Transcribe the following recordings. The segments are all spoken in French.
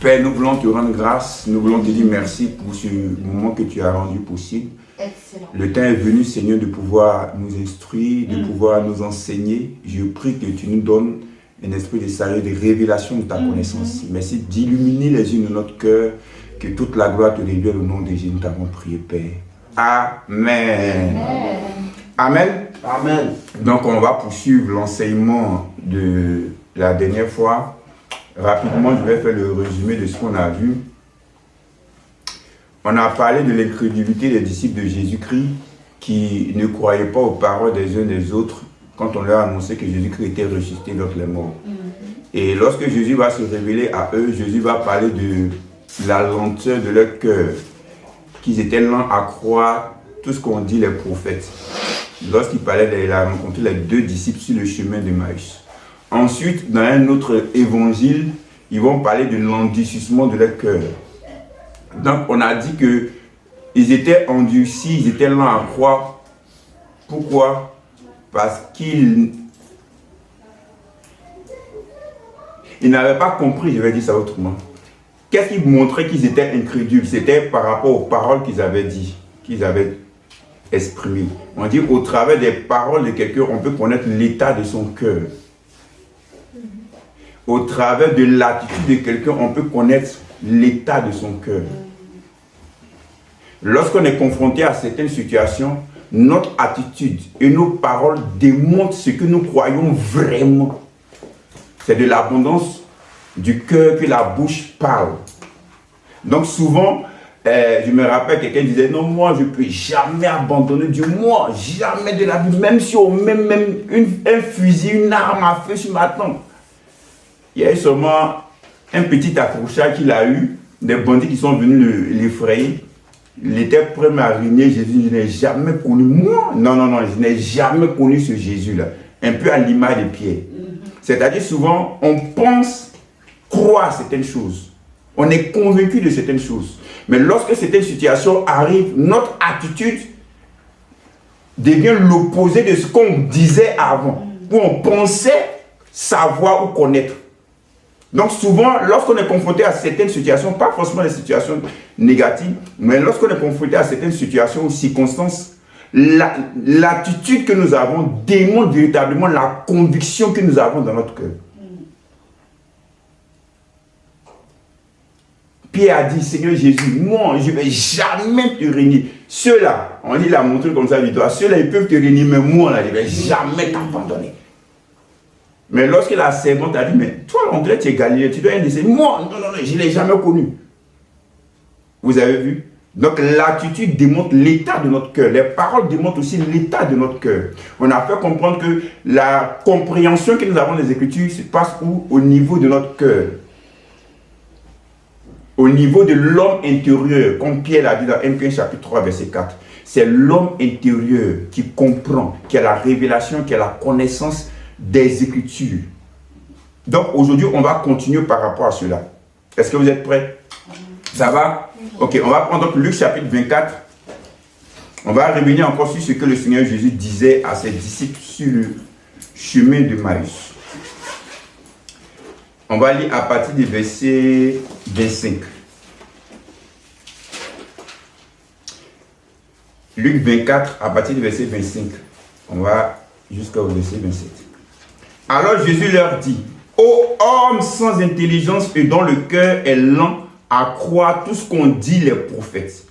Père, nous voulons te rendre grâce, nous voulons te dire merci pour ce moment que tu as rendu possible. Excellent. Le temps est venu, Seigneur, de pouvoir nous instruire, de pouvoir nous enseigner. Je prie que tu nous donnes un esprit de sagesse, de révélation de ta connaissance. Merci d'illuminer les yeux de notre cœur, que toute la gloire te révèle au nom de Jésus. Nous t'avons prié, Père. Amen. Amen. Amen. Donc, on va poursuivre l'enseignement de la dernière fois. Rapidement, je vais faire le résumé de ce qu'on a vu. On a parlé de l'incrédulité des disciples de Jésus-Christ qui ne croyaient pas aux paroles des uns des autres quand on leur a annoncé que Jésus-Christ était ressuscité d'entre les morts. Et lorsque Jésus va se révéler à eux, Jésus va parler de la lenteur de leur cœur, qu'ils étaient lents à croire tout ce qu'ont dit les prophètes. Lorsqu'il parlait, il a rencontré les deux disciples sur le chemin de Maïs. Ensuite, dans un autre évangile, ils vont parler de l'endurcissement de leur cœur. Donc, on a dit qu'ils étaient endurcis, ils étaient lents à croire. Pourquoi? Parce qu'ils n'avaient pas compris, je vais dire ça autrement. Qu'est-ce qui montrait qu'ils étaient incrédules? C'était par rapport aux paroles qu'ils avaient dit, qu'ils avaient exprimées. On dit au travers des paroles de quelqu'un, on peut connaître l'état de son cœur. Au travers de l'attitude de quelqu'un, on peut connaître l'état de son cœur. Lorsqu'on est confronté à certaines situations, notre attitude et nos paroles démontrent ce que nous croyons vraiment. C'est de l'abondance du cœur que la bouche parle. Donc souvent, je me rappelle, quelqu'un disait, non, moi je ne peux jamais abandonner Dieu, moi, jamais de la vie, même si on met un fusil, une arme à feu sur ma tente. Il y a eu seulement un petit accrochage qu'il a eu, des bandits qui sont venus l'effrayer. Il était prêt à régner Jésus. Je n'ai jamais connu, moi, non, je n'ai jamais connu ce Jésus-là. Un peu à l'image de Pierre. C'est-à-dire souvent, on pense croire certaines choses. On est convaincu de certaines choses. Mais lorsque certaines situations arrivent, notre attitude devient l'opposé de ce qu'on disait avant. Où on pensait savoir ou connaître. Donc souvent, lorsqu'on est confronté à certaines situations, pas forcément des situations négatives, mais lorsqu'on est confronté à certaines situations ou circonstances, l'attitude que nous avons démontre véritablement la conviction que nous avons dans notre cœur. Pierre a dit, Seigneur Jésus, moi, je ne vais jamais te régner. Ceux-là, on dit, il a montré comme ça du doigt, ceux-là, ils peuvent te régner, mais moi, là, je ne vais jamais t'abandonner. Mais lorsque la servante a dit, mais toi, André, tu es Galiléen, tu dois être décédé. Moi, non, je ne l'ai jamais connu. Vous avez vu? Donc l'attitude démontre l'état de notre cœur. Les paroles démontrent aussi l'état de notre cœur. On a fait comprendre que la compréhension que nous avons des Écritures se passe où? Au niveau de notre cœur. Au niveau de l'homme intérieur, comme Pierre l'a dit dans 1 Pierre chapitre 3, verset 4. C'est l'homme intérieur qui comprend, qui a la révélation, qui a la connaissance des Écritures. Donc aujourd'hui, on va continuer par rapport à cela. Est-ce que vous êtes prêts? Ça va? Ok, on va prendre donc Luc chapitre 24. On va revenir encore sur ce que le Seigneur Jésus disait à ses disciples sur le chemin de Maïs. On va lire à partir du verset 25. Luc 24, à partir du verset 25. On va jusqu'au verset 27. Alors Jésus leur dit, ô homme sans intelligence et dont le cœur est lent à croire tout ce qu'ont dit les prophètes.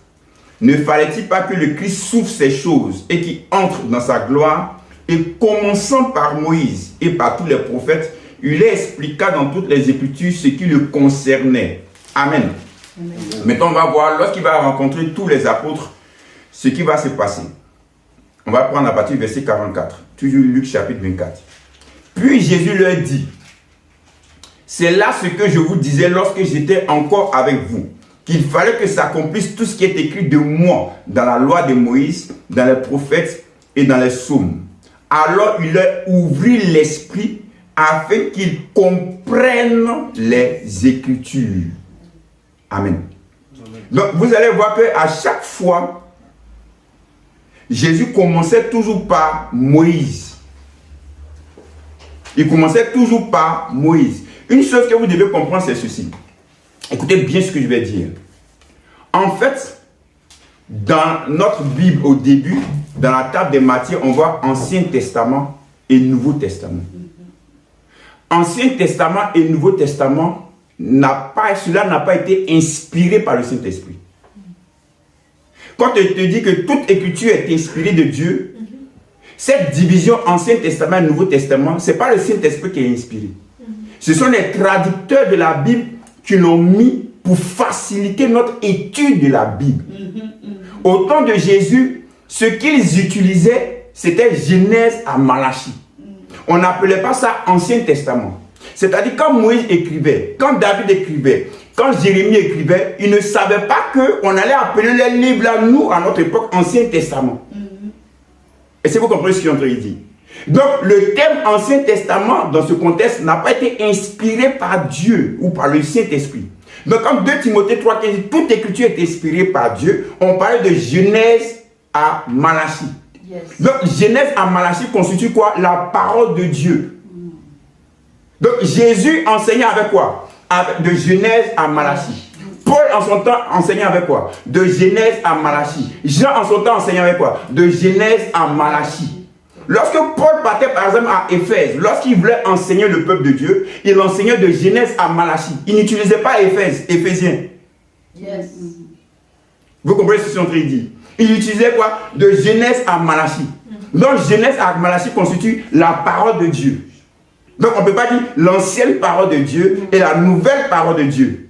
Ne fallait-il pas que le Christ souffre ces choses et qu'il entre dans sa gloire? Et commençant par Moïse et par tous les prophètes, il leur expliqua dans toutes les Écritures ce qui le concernait. Amen. Amen. Maintenant, on va voir, lorsqu'il va rencontrer tous les apôtres, ce qui va se passer. On va prendre à partir du verset 44, toujours Luc chapitre 24. Puis Jésus leur dit, c'est là ce que je vous disais lorsque j'étais encore avec vous, qu'il fallait que s'accomplisse tout ce qui est écrit de moi dans la loi de Moïse, dans les prophètes et dans les psaumes. Alors il leur ouvrit l'esprit afin qu'ils comprennent les Écritures. Amen. Donc vous allez voir qu'à chaque fois, Jésus commençait toujours par Moïse. Il commençait toujours par Moïse. Une chose que vous devez comprendre, c'est ceci. Écoutez bien ce que je vais dire. En fait, dans notre Bible, au début, dans la table des Matthieu, on voit Ancien Testament et Nouveau Testament. Ancien Testament et Nouveau Testament, cela n'a pas été inspiré par le Saint-Esprit. Quand je te dis que toute écriture est inspirée de Dieu, cette division Ancien Testament et Nouveau Testament, ce n'est pas le Saint-Esprit qui est inspiré. Ce sont les traducteurs de la Bible qui l'ont mis pour faciliter notre étude de la Bible. Au temps de Jésus, ce qu'ils utilisaient, c'était Genèse à Malachie. On n'appelait pas ça Ancien Testament. C'est-à-dire quand Moïse écrivait, quand David écrivait, quand Jérémie écrivait, ils ne savaient pas qu'on allait appeler les livres-là, nous, à notre époque, Ancien Testament. Est-ce que vous comprenez ce que je suis en train de dire? Donc, le terme Ancien Testament, dans ce contexte, n'a pas été inspiré par Dieu ou par le Saint-Esprit. Donc, quand 2 Timothée 3, 15, toute écriture est inspirée par Dieu, on parlait de Genèse à Malachie. Yes. Donc, Genèse à Malachie constitue quoi? La parole de Dieu. Donc, Jésus enseignait avec quoi? De Genèse à Malachie. Paul en son temps enseignait avec quoi? De Genèse à Malachie. Jean en son temps enseignait avec quoi? De Genèse à Malachie. Lorsque Paul partait par exemple à Éphèse, lorsqu'il voulait enseigner le peuple de Dieu, il enseignait de Genèse à Malachie. Il n'utilisait pas Éphésiens. Yes. Vous comprenez ce que je suis en train de dire? Il utilisait quoi? De Genèse à Malachie. Donc Genèse à Malachie constitue la parole de Dieu. Donc on ne peut pas dire l'ancienne parole de Dieu et la nouvelle parole de Dieu.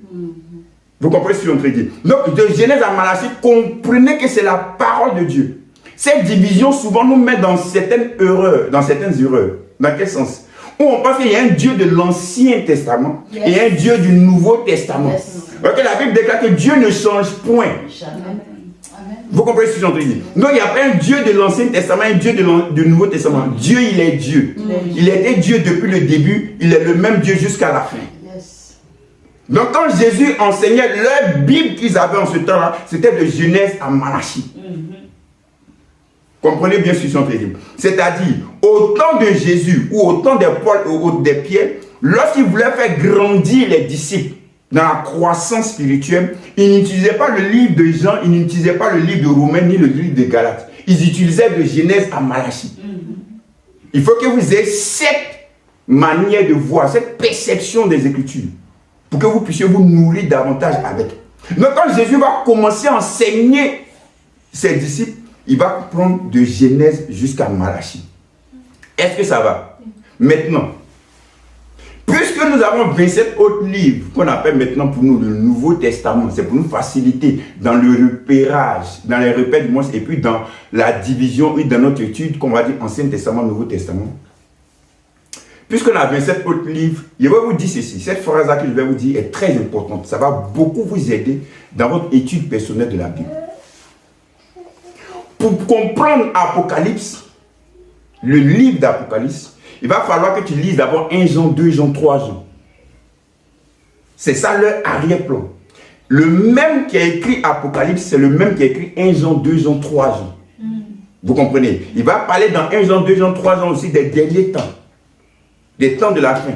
Vous comprenez ce que je suis en train de dire? Donc de Genèse à Malachie, comprenez que c'est la parole de Dieu. Cette division souvent nous met dans certaines erreurs. Dans quel sens? Où on pense qu'il y a un Dieu de l'Ancien Testament et un Dieu du Nouveau Testament. Donc la Bible déclare que Dieu ne change point. Amen. Vous comprenez ce que j'ai entendu dire? Donc il n'y a pas un Dieu de l'Ancien Testament et un Dieu du Nouveau Testament. Dieu, il est Dieu. Il était Dieu depuis le début. Il est le même Dieu jusqu'à la fin. Donc quand Jésus enseignait leur Bible qu'ils avaient en ce temps-là, c'était de Genèse à Malachie. Comprenez bien ce que je suis en train de dire. C'est-à-dire, au temps de Jésus ou au temps de Paul ou des Pierre, lorsqu'ils voulaient faire grandir les disciples dans la croissance spirituelle, ils n'utilisaient pas le livre de Jean, ils n'utilisaient pas le livre de Romains ni le livre de Galates. Ils utilisaient de Genèse à Malachie. Il faut que vous ayez cette manière de voir, cette perception des Écritures, pour que vous puissiez vous nourrir davantage avec. Donc quand Jésus va commencer à enseigner ses disciples, il va prendre de Genèse jusqu'à Malachie. Est-ce que ça va? Maintenant, puisque nous avons 27 autres livres qu'on appelle maintenant pour nous le Nouveau Testament, c'est pour nous faciliter dans le repérage, dans les repères du monde et puis dans la division et dans notre étude, qu'on va dire Ancien Testament, Nouveau Testament. Puisqu'on a 27 autres livres, je vais vous dire ceci. Cette phrase-là que je vais vous dire est très importante. Ça va beaucoup vous aider dans votre étude personnelle de la Bible. Pour comprendre Apocalypse, le livre d'Apocalypse, il va falloir que tu lises d'abord 1 Jean, 2 Jean, 3 Jean. C'est ça leur arrière-plan. Le même qui a écrit Apocalypse, c'est le même qui a écrit 1 Jean, 2 Jean, 3 Jean. Vous comprenez? Il va parler dans 1 Jean, 2 Jean, 3 Jean aussi des derniers temps. Des temps de la fin.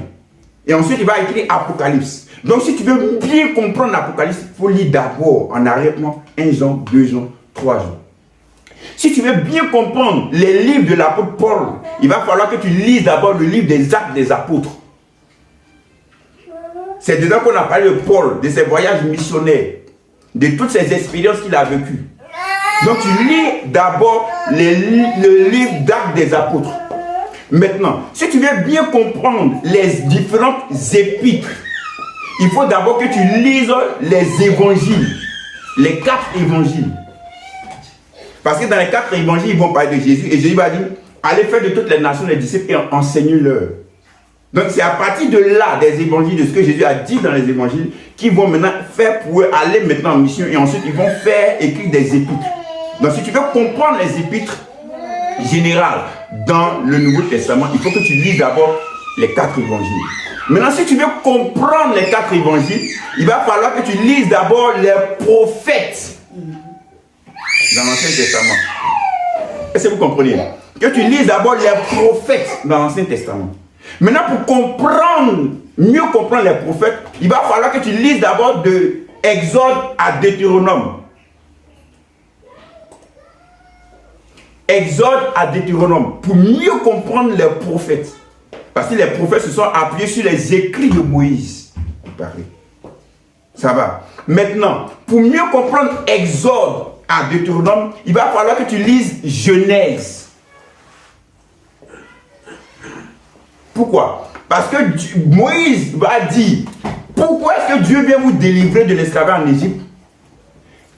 Et ensuite, il va écrire Apocalypse. Donc, si tu veux bien comprendre l'Apocalypse, il faut lire d'abord en arrière-plan 1 Jean, 2 Jean, 3 Jean. Si tu veux bien comprendre les livres de l'apôtre Paul, il va falloir que tu lises d'abord le livre des Actes des Apôtres. C'est dedans qu'on a parlé de Paul, de ses voyages missionnaires, de toutes ses expériences qu'il a vécues. Donc tu lis d'abord le livre d'Actes des Apôtres. Maintenant, si tu veux bien comprendre les différentes épîtres, il faut d'abord que tu lises les évangiles, les 4 évangiles. Parce que dans les 4 évangiles, ils vont parler de Jésus. Et Jésus va dire, allez faire de toutes les nations les disciples et enseignez-leur. Donc c'est à partir de là, des évangiles, de ce que Jésus a dit dans les évangiles, qu'ils vont maintenant faire pour eux aller maintenant en mission. Et ensuite, ils vont faire écrire des épîtres. Donc si tu veux comprendre les épîtres générales dans le Nouveau Testament, il faut que tu lises d'abord les 4 évangiles. Maintenant, si tu veux comprendre les 4 évangiles, il va falloir que tu lises d'abord les prophètes dans l'Ancien Testament. Est-ce que vous comprenez? Que tu lises d'abord les prophètes dans l'Ancien Testament. Maintenant, pour comprendre mieux comprendre les prophètes, il va falloir que tu lises d'abord de Exode à Deutéronome. Exode à Deutéronome, pour mieux comprendre les prophètes. Parce que les prophètes se sont appuyés sur les écrits de Moïse. Ça va. Maintenant, pour mieux comprendre Exode à Deutéronome, il va falloir que tu lises Genèse. Pourquoi? Parce que Moïse va dire, pourquoi est-ce que Dieu vient vous délivrer de l'esclavage en Égypte?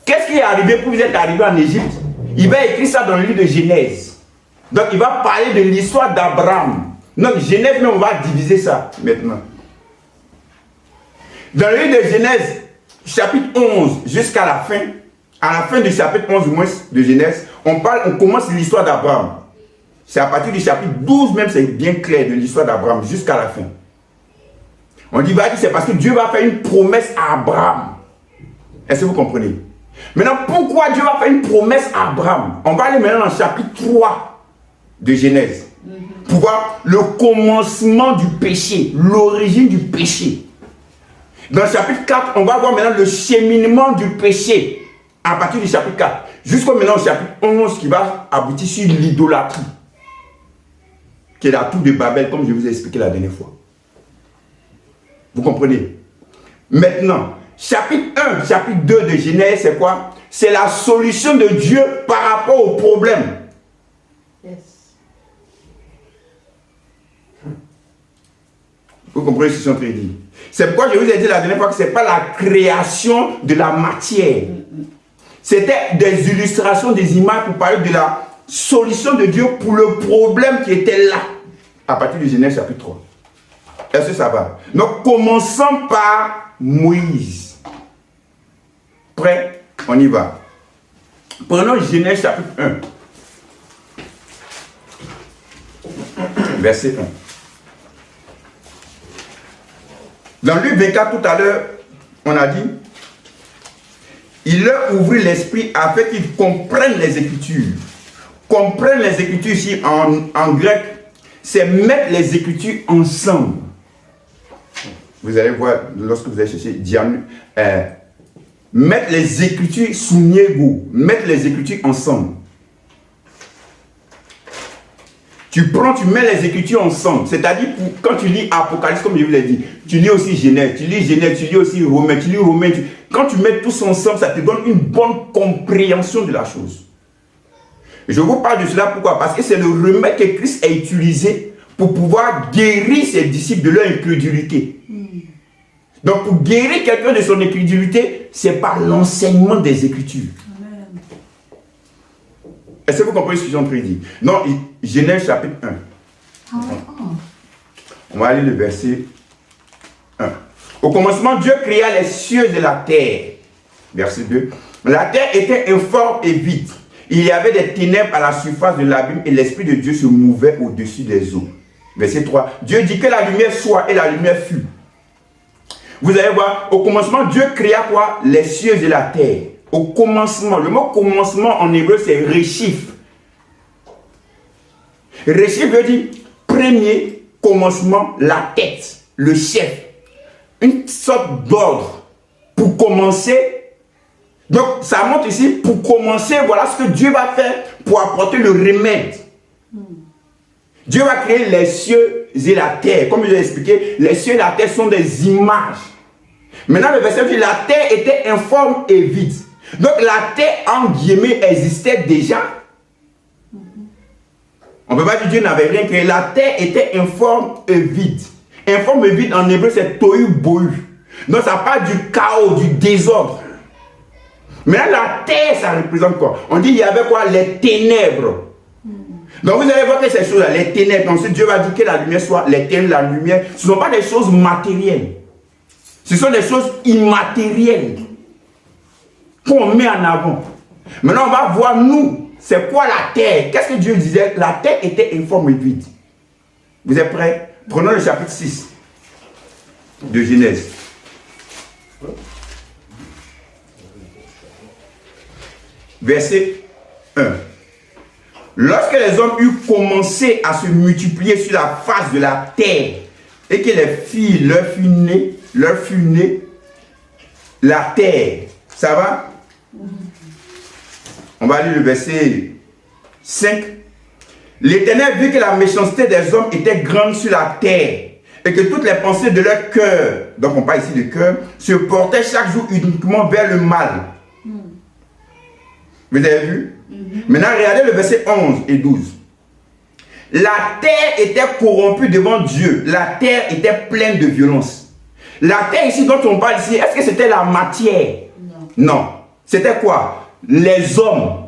Qu'est-ce qui est arrivé pour vous être arrivé en Égypte? Il va écrire ça dans le livre de Genèse. Donc il va parler de l'histoire d'Abraham. Donc Genèse, mais on va diviser ça maintenant. Dans le livre de Genèse, chapitre 11 jusqu'à la fin, à la fin du chapitre 11 du moins de Genèse, on commence l'histoire d'Abraham. C'est à partir du chapitre 12 même, c'est bien clair de l'histoire d'Abraham jusqu'à la fin. On dit, c'est parce que Dieu va faire une promesse à Abraham. Est-ce que vous comprenez? Maintenant, pourquoi Dieu va faire une promesse à Abraham? On va aller maintenant dans le chapitre 3 de Genèse. Pour voir le commencement du péché, l'origine du péché. Dans le chapitre 4, on va voir maintenant le cheminement du péché à partir du chapitre 4. Jusqu'au maintenant au chapitre 11 qui va aboutir sur l'idolâtrie. Qui est la tour de Babel, comme je vous ai expliqué la dernière fois. Vous comprenez? Maintenant, chapitre 1, chapitre 2 de Genèse, c'est quoi? C'est la solution de Dieu par rapport au problème. Yes. Vous comprenez ce que je suis en train de dire? C'est pourquoi je vous ai dit la dernière fois que ce n'est pas la création de la matière. C'était des illustrations, des images pour parler de la solution de Dieu pour le problème qui était là. À partir de Genèse chapitre 3. Est-ce que ça va? Donc, commençons par Moïse. Prêt? On y va. Prenons Genèse chapitre 1. Verset 1. Dans Luc 24, tout à l'heure, on a dit, il leur ouvrit l'esprit afin qu'ils comprennent les Écritures. Comprennent les Écritures ici en grec, c'est mettre les Écritures ensemble. Vous allez voir, lorsque vous allez chercher, mettre les Écritures sous niego, mettre les Écritures ensemble. Tu prends, tu mets les Écritures ensemble. C'est-à-dire, quand tu lis Apocalypse, comme je vous l'ai dit, tu lis aussi Genèse, tu lis aussi Romains, tu lis Romains. Quand tu mets tous ensemble, ça te donne une bonne compréhension de la chose. Je vous parle de cela, pourquoi? Parce que c'est le remède que Christ a utilisé pour pouvoir guérir ses disciples de leur incrédulité. Donc, pour guérir quelqu'un de son incrédulité, c'est par l'enseignement des Écritures. Est-ce que vous comprenez ce que j'ai en train de dire? Non, Genèse chapitre 1. On va aller le verset 1. Au commencement, Dieu créa les cieux et la terre. Verset 2. La terre était informe et vide. Il y avait des ténèbres à la surface de l'abîme et l'Esprit de Dieu se mouvait au-dessus des eaux. Verset 3. Dieu dit que la lumière soit et la lumière fut. Vous allez voir, au commencement, Dieu créa quoi? Les cieux et la terre. Au commencement, le mot commencement en hébreu c'est Réchif. Réchif veut dire premier commencement, la tête, le chef. Une sorte d'ordre pour commencer. Donc ça montre ici, pour commencer, voilà ce que Dieu va faire pour apporter le remède. Dieu va créer les cieux et la terre. Comme je l'ai expliqué, les cieux et la terre sont des images. Maintenant le verset dit, la terre était informe et vide. Donc la terre, en guillemets, existait déjà. On ne peut pas dire que Dieu n'avait rien créé. La terre était informe et vide. Informe et vide en hébreu, c'est tohu bohu. Donc ça parle du chaos, du désordre. Mais là, la terre, ça représente quoi? On dit il y avait quoi? Les ténèbres. Donc vous allez voir que ces choses-là, les ténèbres, ensuite Dieu va dire que la lumière soit, les ténèbres, la lumière, ce ne sont pas des choses matérielles. Ce sont des choses immatérielles qu'on met en avant. Maintenant, on va voir, nous, c'est quoi la terre? Qu'est-ce que Dieu disait? La terre était informe et vide. Vous êtes prêts? Prenons le chapitre 6 de Genèse. Verset 1. Lorsque les hommes eurent commencé à se multiplier sur la face de la terre et que les filles leur fut née la terre. Ça va? On va lire le verset 5. L'Éternel vit que la méchanceté des hommes était grande sur la terre et que toutes les pensées de leur cœur, donc on parle ici de cœur, se portaient chaque jour uniquement vers le mal. Vous avez vu? Maintenant, regardez le verset 11 et 12. La terre était corrompue devant Dieu. La terre était pleine de violence. La terre ici dont on parle ici, est-ce que c'était la matière? Non. Non. C'était quoi? Les hommes.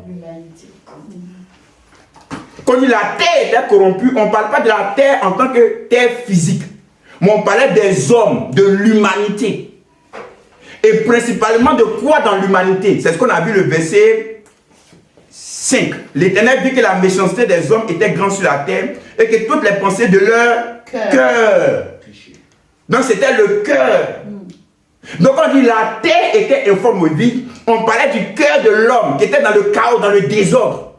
Quand on dit la terre était corrompue, on ne parle pas de la terre en tant que terre physique. Mais on parlait des hommes, de l'humanité. Et principalement de quoi dans l'humanité? C'est ce qu'on a vu le verset 5. L'Éternel vit que la méchanceté des hommes était grande sur la terre et que toutes les pensées de leur cœur. Donc c'était le cœur. Donc on dit la terre était informe vide. On parlait du cœur de l'homme qui était dans le chaos, dans le désordre.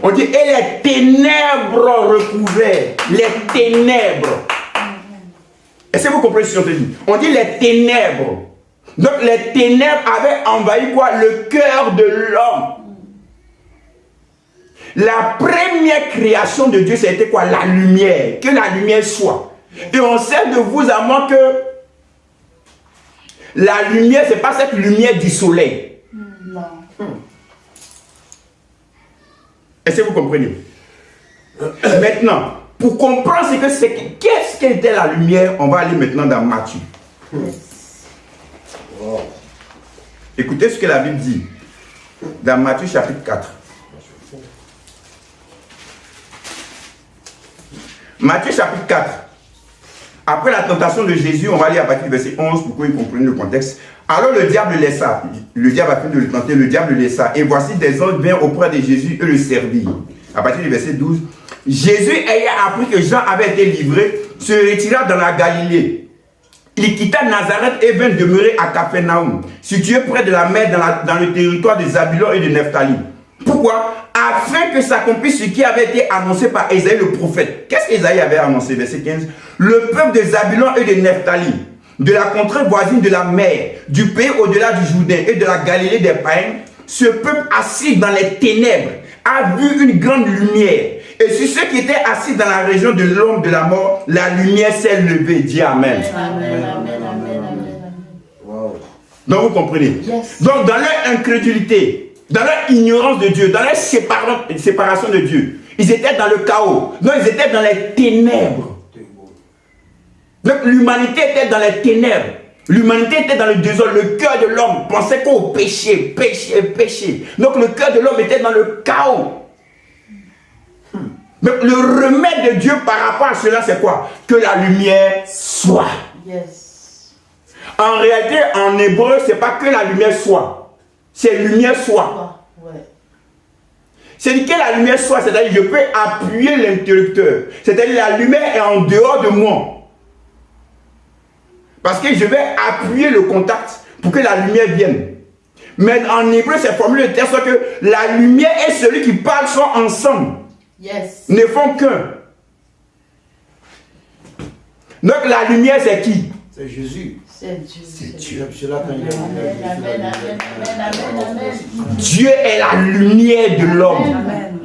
On dit et les ténèbres recouvraient. Les ténèbres. Est-ce que vous comprenez ce qu'on dit? On dit les ténèbres. Donc les ténèbres avaient envahi quoi? Le cœur de l'homme. La première création de Dieu, c'était quoi? La lumière. Que la lumière soit. Et on sait de vous à moi que la lumière, ce n'est pas cette lumière du soleil. Non. Est-ce que vous comprenez? Maintenant, pour comprendre qu'est-ce qu'était la lumière, on va aller maintenant dans Matthieu. Wow. Écoutez ce que la Bible dit dans Matthieu chapitre 4. Matthieu chapitre 4. Après la tentation de Jésus, on va lire à partir du verset 11 pour que vous compreniez le contexte. Alors le diable laissa, le diable a fait de le tenter, le diable laissa, et voici des anges vinrent auprès de Jésus et le servirent. À partir du verset 12, Jésus ayant appris que Jean avait été livré, se retira dans la Galilée. Il quitta Nazareth et vint demeurer à Capharnaüm, situé près de la mer dans le territoire de Zabulon et de Nephtali. Pourquoi? Afin que s'accomplisse ce qui avait été annoncé par Ésaïe le prophète. Qu'est-ce qu'Ésaïe avait annoncé? Verset 15. Le peuple de Zabulon et de Nephtali, de la contrée voisine de la mer, du pays au-delà du Jourdain et de la Galilée des païens, ce peuple assis dans les ténèbres a vu une grande lumière. Et sur ceux qui étaient assis dans la région de l'ombre de la mort, la lumière s'est levée. Dis Amen. Amen, amen, amen, amen. Wow. Donc vous comprenez? Yes. Donc dans leur incrédulité, dans leur ignorance de Dieu, dans leur séparation de Dieu, ils étaient dans le chaos. Donc ils étaient dans les ténèbres. Donc l'humanité était dans les ténèbres. L'humanité était dans le désordre. Le cœur de l'homme pensait qu'au péché, péché, péché. Donc le cœur de l'homme était dans le chaos. Donc le remède de Dieu par rapport à cela, c'est quoi? Que la lumière soit. Yes. En réalité, en hébreu, c'est pas que la lumière soit. C'est lumière soit. Ouais. C'est que la lumière soit, c'est-à-dire je peux appuyer l'interrupteur. C'est-à-dire la lumière est en dehors de moi. Parce que je vais appuyer le contact pour que la lumière vienne. Mais en hébreu, c'est formulé de telle sorte que la lumière et celui qui parle sont ensemble. Yes. Ne font qu'un. Donc la lumière, c'est qui? C'est Jésus. C'est Dieu. C'est Dieu. C'est là quand il a Amen, amen, amen, amen, amen, amen. Dieu est la lumière de l'homme. Amen.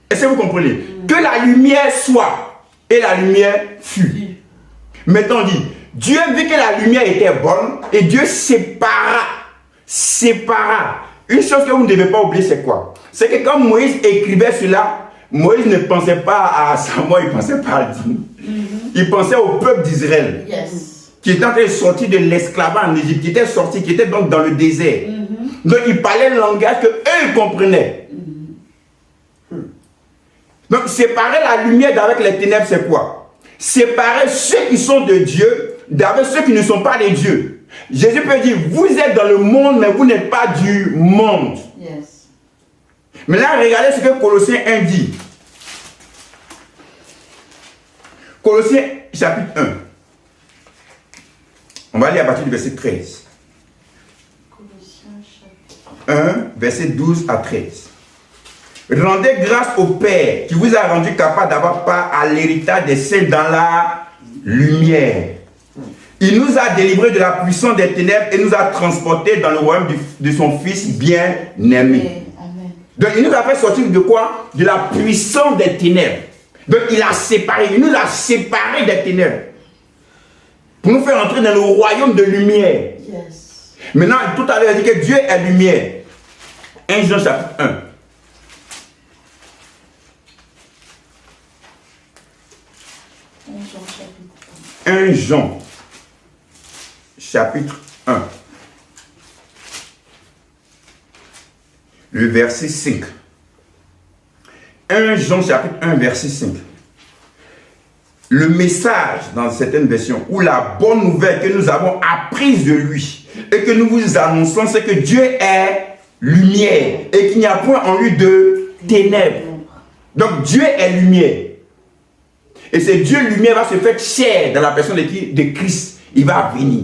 Est-ce que vous comprenez? Que la lumière soit et la lumière fut. Maintenant on dit, Dieu vit que la lumière était bonne et Dieu sépara. Une chose que vous ne devez pas oublier, c'est quoi? C'est que quand Moïse écrivait cela, Moïse ne pensait pas à Samuel, il ne pensait pas à Dieu. Il pensait au peuple d'Israël. Yes. Qui était en train de sortir de l'esclavage en Égypte, qui était sorti, qui était donc dans le désert. Donc il parlait le langage que eux ils comprenaient. Donc séparer la lumière d'avec les ténèbres, c'est quoi? Séparer ceux qui sont de Dieu d'avec ceux qui ne sont pas de Dieu. Jésus peut dire, vous êtes dans le monde, mais vous n'êtes pas du monde. Yes. Maintenant, regardez ce que Colossiens 1 dit. Colossiens chapitre 1. On va lire à partir du verset 13. Colossiens chapitre 1, verset 12 à 13. Rendez grâce au Père qui vous a rendu capable d'avoir part à l'héritage des saints dans la lumière. Il nous a délivrés de la puissance des ténèbres et nous a transportés dans le royaume de son Fils bien-aimé. Donc il nous a fait sortir de quoi? De la puissance des ténèbres. Donc il nous a séparés des ténèbres. Pour nous faire entrer dans le royaume de lumière. Yes. Maintenant, tout à l'heure, il dit que Dieu est lumière. 1 Jean chapitre 1. 1 Jean chapitre 1. Le verset 5. 1 Jean chapitre 1 verset 5. Le message dans certaines versions ou la bonne nouvelle que nous avons apprise de lui et que nous vous annonçons, c'est que Dieu est lumière et qu'il n'y a point en lui de ténèbres. Donc Dieu est lumière. Et ce Dieu lumière va se faire chair dans la personne de qui? De Christ. Il va venir.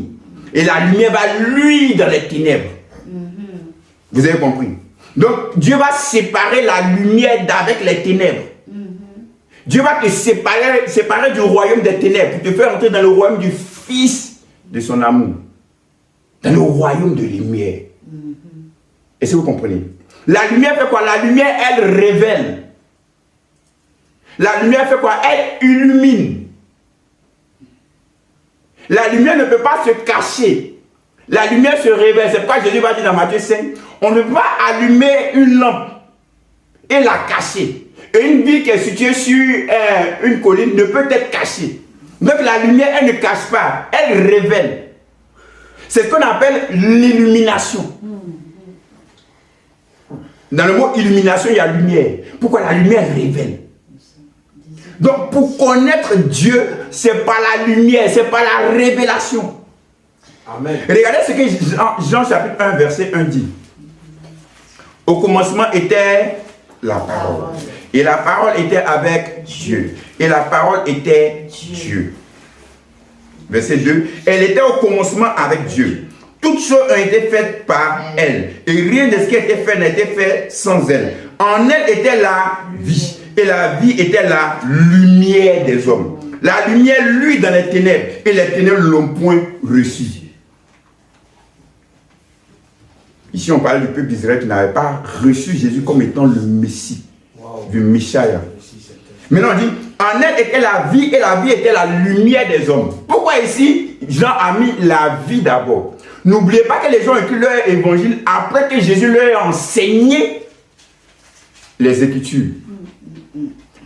Et la lumière va lui dans les ténèbres. Vous avez compris? Donc Dieu va séparer la lumière d'avec les ténèbres. Dieu va te séparer du royaume des ténèbres pour te faire entrer dans le royaume du Fils de son amour. Dans le royaume de lumière. Est-ce que vous comprenez? La lumière fait quoi? La lumière, elle révèle. La lumière fait quoi? Elle illumine. La lumière ne peut pas se cacher. La lumière se révèle. C'est pourquoi Jésus va dire dans Matthieu 5, on ne peut pas allumer une lampe et la cacher. Et une ville qui est située sur une colline ne peut être cachée. Donc la lumière, elle ne cache pas, elle révèle. C'est ce qu'on appelle l'illumination. Dans le mot illumination, il y a lumière. Pourquoi? La lumière révèle. Donc pour connaître Dieu, c'est par la lumière, c'est par la révélation. Amen. Regardez ce que Jean chapitre 1 verset 1 dit. Au commencement était la parole. Et la parole était avec Dieu. Et la parole était Dieu. Verset 2. Elle était au commencement avec Dieu. Toutes choses ont été faites par elle. Et rien de ce qui a été fait n'a été fait sans elle. En elle était la vie. Et la vie était la lumière des hommes. La lumière, lui, dans les ténèbres. Et les ténèbres ne l'ont point reçu. Ici, on parle du peuple d'Israël qui n'avait pas reçu Jésus comme étant le Messie, du Messiah. Maintenant, on dit, en elle était la vie et la vie était la lumière des hommes. Pourquoi ici, Jean a mis la vie d'abord? N'oubliez pas que les gens ont écrit leur évangile après que Jésus leur a enseigné les Écritures.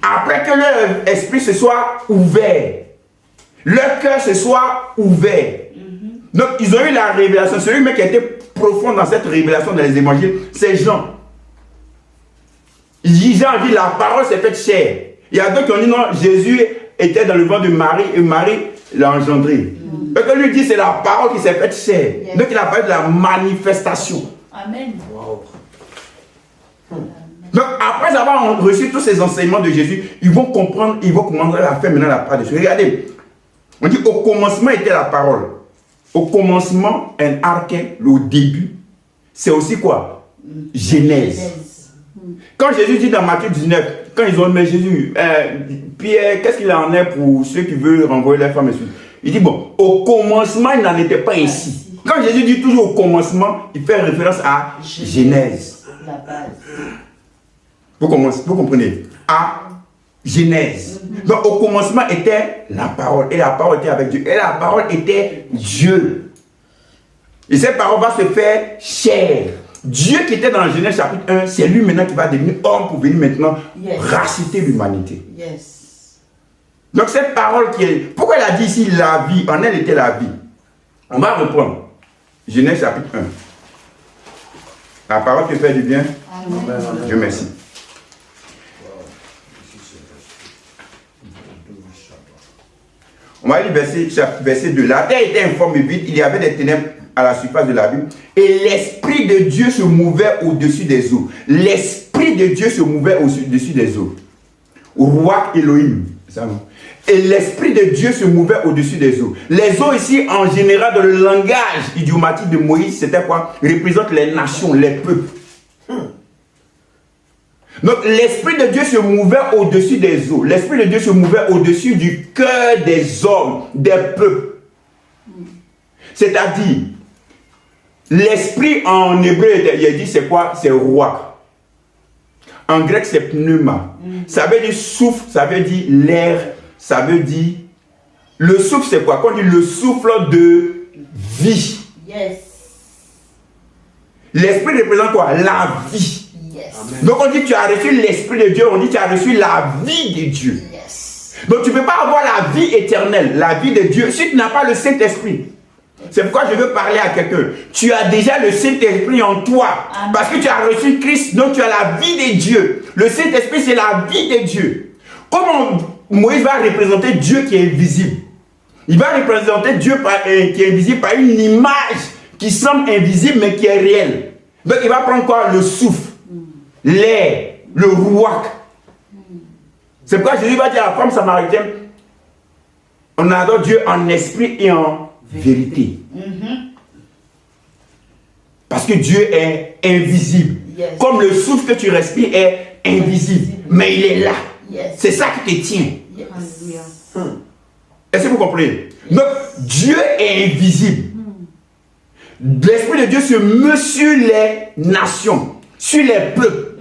Après que leur esprit se soit ouvert, leur cœur se soit ouvert. Donc, ils ont eu la révélation. Celui qui a été profond dans cette révélation dans les évangiles, c'est Jean. Jean dit, la parole s'est faite chair. Il y a d'autres qui ont dit, non, Jésus était dans le ventre de Marie et Marie l'a engendré. Donc, lui dit, c'est la parole qui s'est faite chair. Donc, il a parlé de la manifestation. Amen. Donc, après avoir reçu tous ces enseignements de Jésus, ils vont comprendre, ils vont commencer à faire maintenant la part de Dieu. Regardez, on dit, au commencement était la parole. Au commencement, un arché, le début, c'est aussi quoi? Genèse. Quand Jésus dit dans Matthieu 19, quand ils ont dit, mais Jésus, Pierre, qu'est-ce qu'il en est pour ceux qui veulent renvoyer les femmes et suite? Il dit, bon, au commencement, il n'en était pas ainsi. Quand Jésus dit toujours au commencement, il fait référence à Genèse. La base. Vous comprenez? À Genèse. Donc au commencement était la parole. Et la parole était avec Dieu. Et la parole était Dieu. Et cette parole va se faire chair. Dieu qui était dans Genèse chapitre 1, c'est lui maintenant qui va devenir homme pour venir maintenant racheter l'humanité. Yes. Donc cette parole qui est... Pourquoi elle a dit ici la vie? En elle était la vie. On va reprendre. Genèse chapitre 1. La parole te fait du bien. Amen. Dieu merci. On va lire verset 2. La terre était informe et vide, il y avait des ténèbres à la surface de l'abîme, et l'Esprit de Dieu se mouvait au-dessus des eaux. L'Esprit de Dieu se mouvait au-dessus des eaux. Roi Elohim. Et l'Esprit de Dieu se mouvait au-dessus des eaux. Les eaux ici, en général, dans le langage idiomatique de Moïse, c'était quoi? Représentent les nations, les peuples. Donc l'Esprit de Dieu se mouvait au-dessus des eaux. L'Esprit de Dieu se mouvait au-dessus du cœur des hommes, des peuples. C'est-à-dire, l'Esprit en hébreu, il a dit c'est quoi? C'est roi. En grec, c'est pneuma. Ça veut dire souffle, ça veut dire l'air, ça veut dire... Le souffle, c'est quoi? Quand on dit le souffle de vie. Yes. L'Esprit représente quoi? La vie. Yes. Donc on dit tu as reçu l'Esprit de Dieu, on dit tu as reçu la vie de Dieu. Yes. Donc tu ne peux pas avoir la vie éternelle, la vie de Dieu, si tu n'as pas le Saint-Esprit. C'est pourquoi je veux parler à quelqu'un. Tu as déjà le Saint-Esprit en toi. Amen. Parce que tu as reçu Christ, donc tu as la vie de Dieu. Le Saint-Esprit, c'est la vie de Dieu. Comment Moïse va représenter Dieu qui est invisible? Il va représenter Dieu qui est invisible par une image qui semble invisible mais qui est réelle. Donc il va prendre quoi? Le souffle, l'air, le rouac. C'est pourquoi Jésus va dire à la femme samaritaine, on adore Dieu en esprit et en vérité. Parce que Dieu est invisible. Yes. Comme le souffle que tu respires est invisible. Mais il est là. Yes. C'est ça qui te tient. Yes. Est-ce que vous comprenez? Donc, Dieu est invisible. L'Esprit de Dieu se meut sur les nations, sur les peuples.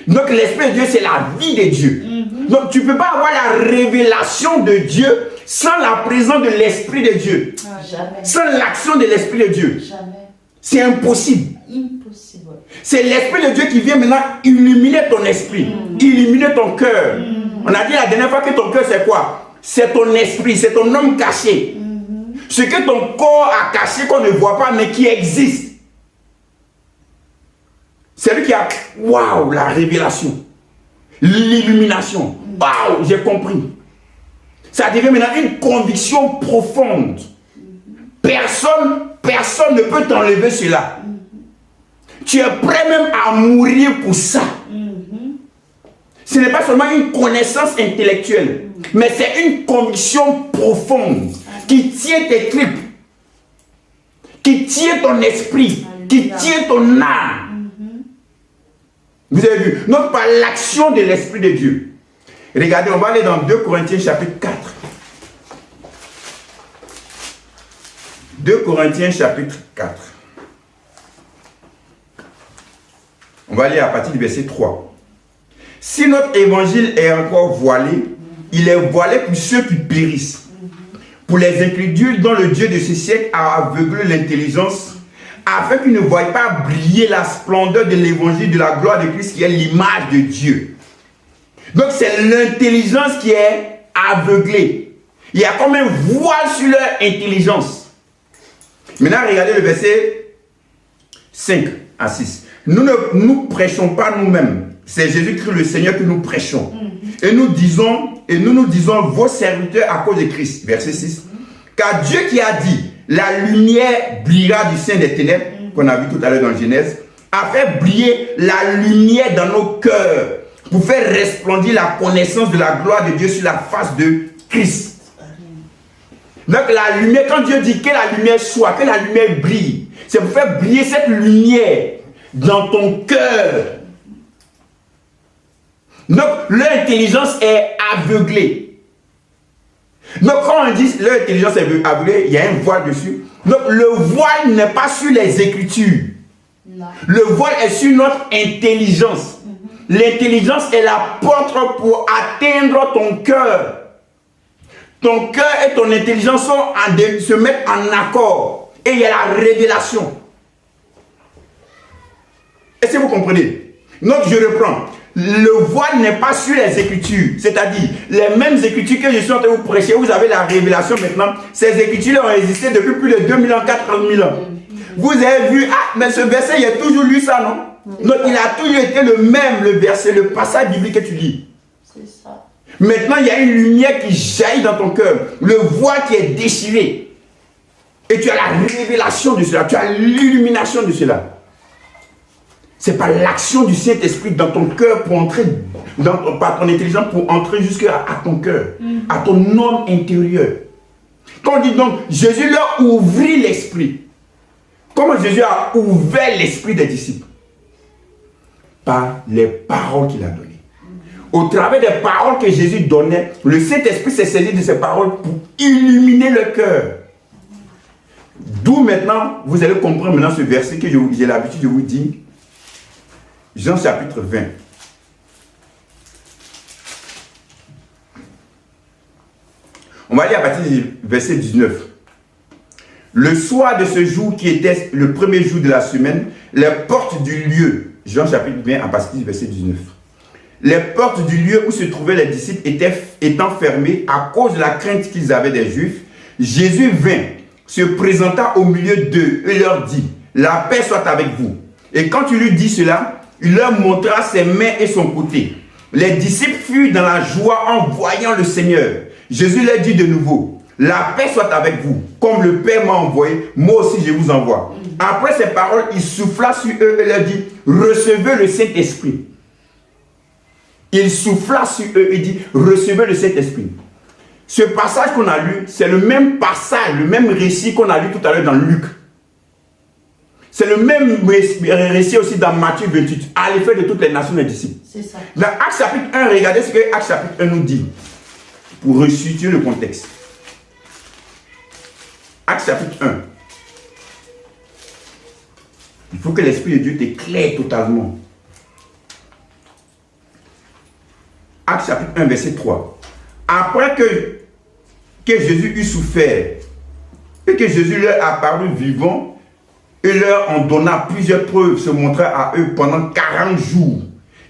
Donc, l'Esprit de Dieu, c'est la vie de Dieu. Donc, tu ne peux pas avoir la révélation de Dieu sans la présence de l'Esprit de Dieu. Jamais. Sans l'action de l'Esprit de Dieu. Jamais. C'est impossible. Impossible. C'est l'Esprit de Dieu qui vient maintenant illuminer ton esprit, illuminer ton cœur. On a dit la dernière fois que ton cœur, c'est quoi? C'est ton esprit, c'est ton homme caché. Ce que ton corps a caché qu'on ne voit pas, mais qui existe. C'est lui qui a, waouh, la révélation, l'illumination. Waouh, j'ai compris. Ça devient maintenant une conviction profonde. Personne ne peut t'enlever cela. Tu es prêt même à mourir pour ça. Ce n'est pas seulement une connaissance intellectuelle, mais c'est une conviction profonde qui tient tes tripes, qui tient ton esprit, qui tient ton âme. Vous avez vu? Donc par l'action de l'Esprit de Dieu. Regardez, on va aller dans 2 Corinthiens chapitre 4. 2 Corinthiens chapitre 4. On va aller à partir du verset 3. Si notre évangile est encore voilé, il est voilé pour ceux qui périssent, pour les incrédules dont le Dieu de ce siècle a aveuglé l'intelligence, afin qu'ils ne voient pas briller la splendeur de l'évangile de la gloire de Christ qui est l'image de Dieu. Donc c'est l'intelligence qui est aveuglée. Il y a comme un voile sur leur intelligence. Maintenant regardez le verset 5 à 6. Nous ne prêchons pas nous-mêmes. C'est Jésus-Christ le Seigneur que nous prêchons. Et nous nous disons vos serviteurs à cause de Christ. Verset 6. Car Dieu qui a dit, la lumière brillera du sein des ténèbres, qu'on a vu tout à l'heure dans Genèse, a fait briller la lumière dans nos cœurs pour faire resplendir la connaissance de la gloire de Dieu sur la face de Christ. Donc la lumière, quand Dieu dit que la lumière soit, que la lumière brille, c'est pour faire briller cette lumière dans ton cœur. Donc, leur intelligence est aveuglée. Donc, quand on dit leur intelligence est aveuglée, il y a un voile dessus. Donc, le voile n'est pas sur les Écritures. Non. Le voile est sur notre intelligence. L'intelligence est la porte pour atteindre ton cœur. Ton cœur et ton intelligence se mettent en accord. Et il y a la révélation. Est-ce que vous comprenez? Donc, je reprends. Le voile n'est pas sur les Écritures. C'est-à-dire, les mêmes Écritures que je suis en train de vous prêcher, vous avez la révélation maintenant. Ces Écritures ont existé depuis plus de 2000 ans, 4000 ans. Vous avez vu, ah, mais ce verset, il y a toujours lu ça, non? Donc, il a toujours été le même, le verset, le passage biblique que tu lis. C'est ça. Maintenant, il y a une lumière qui jaillit dans ton cœur. Le voile qui est déchiré. Et tu as la révélation de cela. Tu as l'illumination de cela. C'est par l'action du Saint-Esprit dans ton cœur pour entrer, par ton intelligence pour entrer jusqu'à ton cœur, à ton homme intérieur. Quand on dit donc, Jésus leur ouvrit l'esprit. Comment Jésus a ouvert l'esprit des disciples? par les paroles qu'il a données. Au travers des paroles que Jésus donnait, le Saint-Esprit s'est saisi de ces paroles pour illuminer le cœur. D'où maintenant, vous allez comprendre maintenant ce verset que j'ai l'habitude de vous dire. Jean chapitre 20. On va lire à partir du verset 19. Le soir de ce jour qui était le premier jour de la semaine, les portes du lieu, Jean chapitre 20 à partir du verset 19. Les portes du lieu où se trouvaient les disciples étant fermées à cause de la crainte qu'ils avaient des Juifs, Jésus vint, se présenta au milieu d'eux et leur dit, « La paix soit avec vous. » Et quand il lui dit cela, il leur montra ses mains et son côté. Les disciples furent dans la joie en voyant le Seigneur. Jésus leur dit de nouveau, « La paix soit avec vous. Comme le Père m'a envoyé, moi aussi je vous envoie. » Après ces paroles, il souffla sur eux et leur dit, « Recevez le Saint-Esprit. » Il souffla sur eux et dit, « Recevez le Saint-Esprit. » Ce passage qu'on a lu, c'est le même passage, le même récit qu'on a lu tout à l'heure dans Luc. C'est le même récit aussi dans Matthieu 28, à l'effet de toutes les nations des disciples. C'est ça. Dans Actes chapitre 1, regardez ce que Actes chapitre 1 nous dit, pour resituer le contexte. Actes chapitre 1. Il faut que l'Esprit de Dieu t'éclaire totalement. Actes chapitre 1, verset 3. Après que Jésus eut souffert et que Jésus leur apparut vivant et leur en donna plusieurs preuves, se montra à eux pendant 40 jours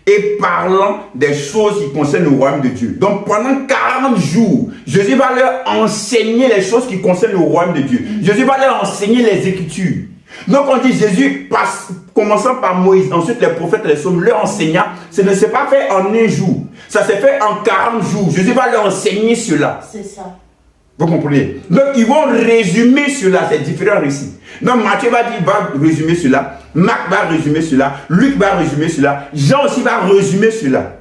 et parlant des choses qui concernent le royaume de Dieu. Donc pendant 40 jours, Jésus va leur enseigner les choses qui concernent le royaume de Dieu. Jésus va leur enseigner les Écritures. Donc on dit Jésus, commençant par Moïse, ensuite les prophètes et les psaumes, leur enseignant, ce ne s'est pas fait en un jour, ça s'est fait en 40 jours. Jésus va leur enseigner cela. C'est ça. Vous comprenez? Donc ils vont résumer cela, ces différents récits. Donc Matthieu va résumer cela, Marc va résumer cela, Luc va résumer cela, Jean aussi va résumer cela.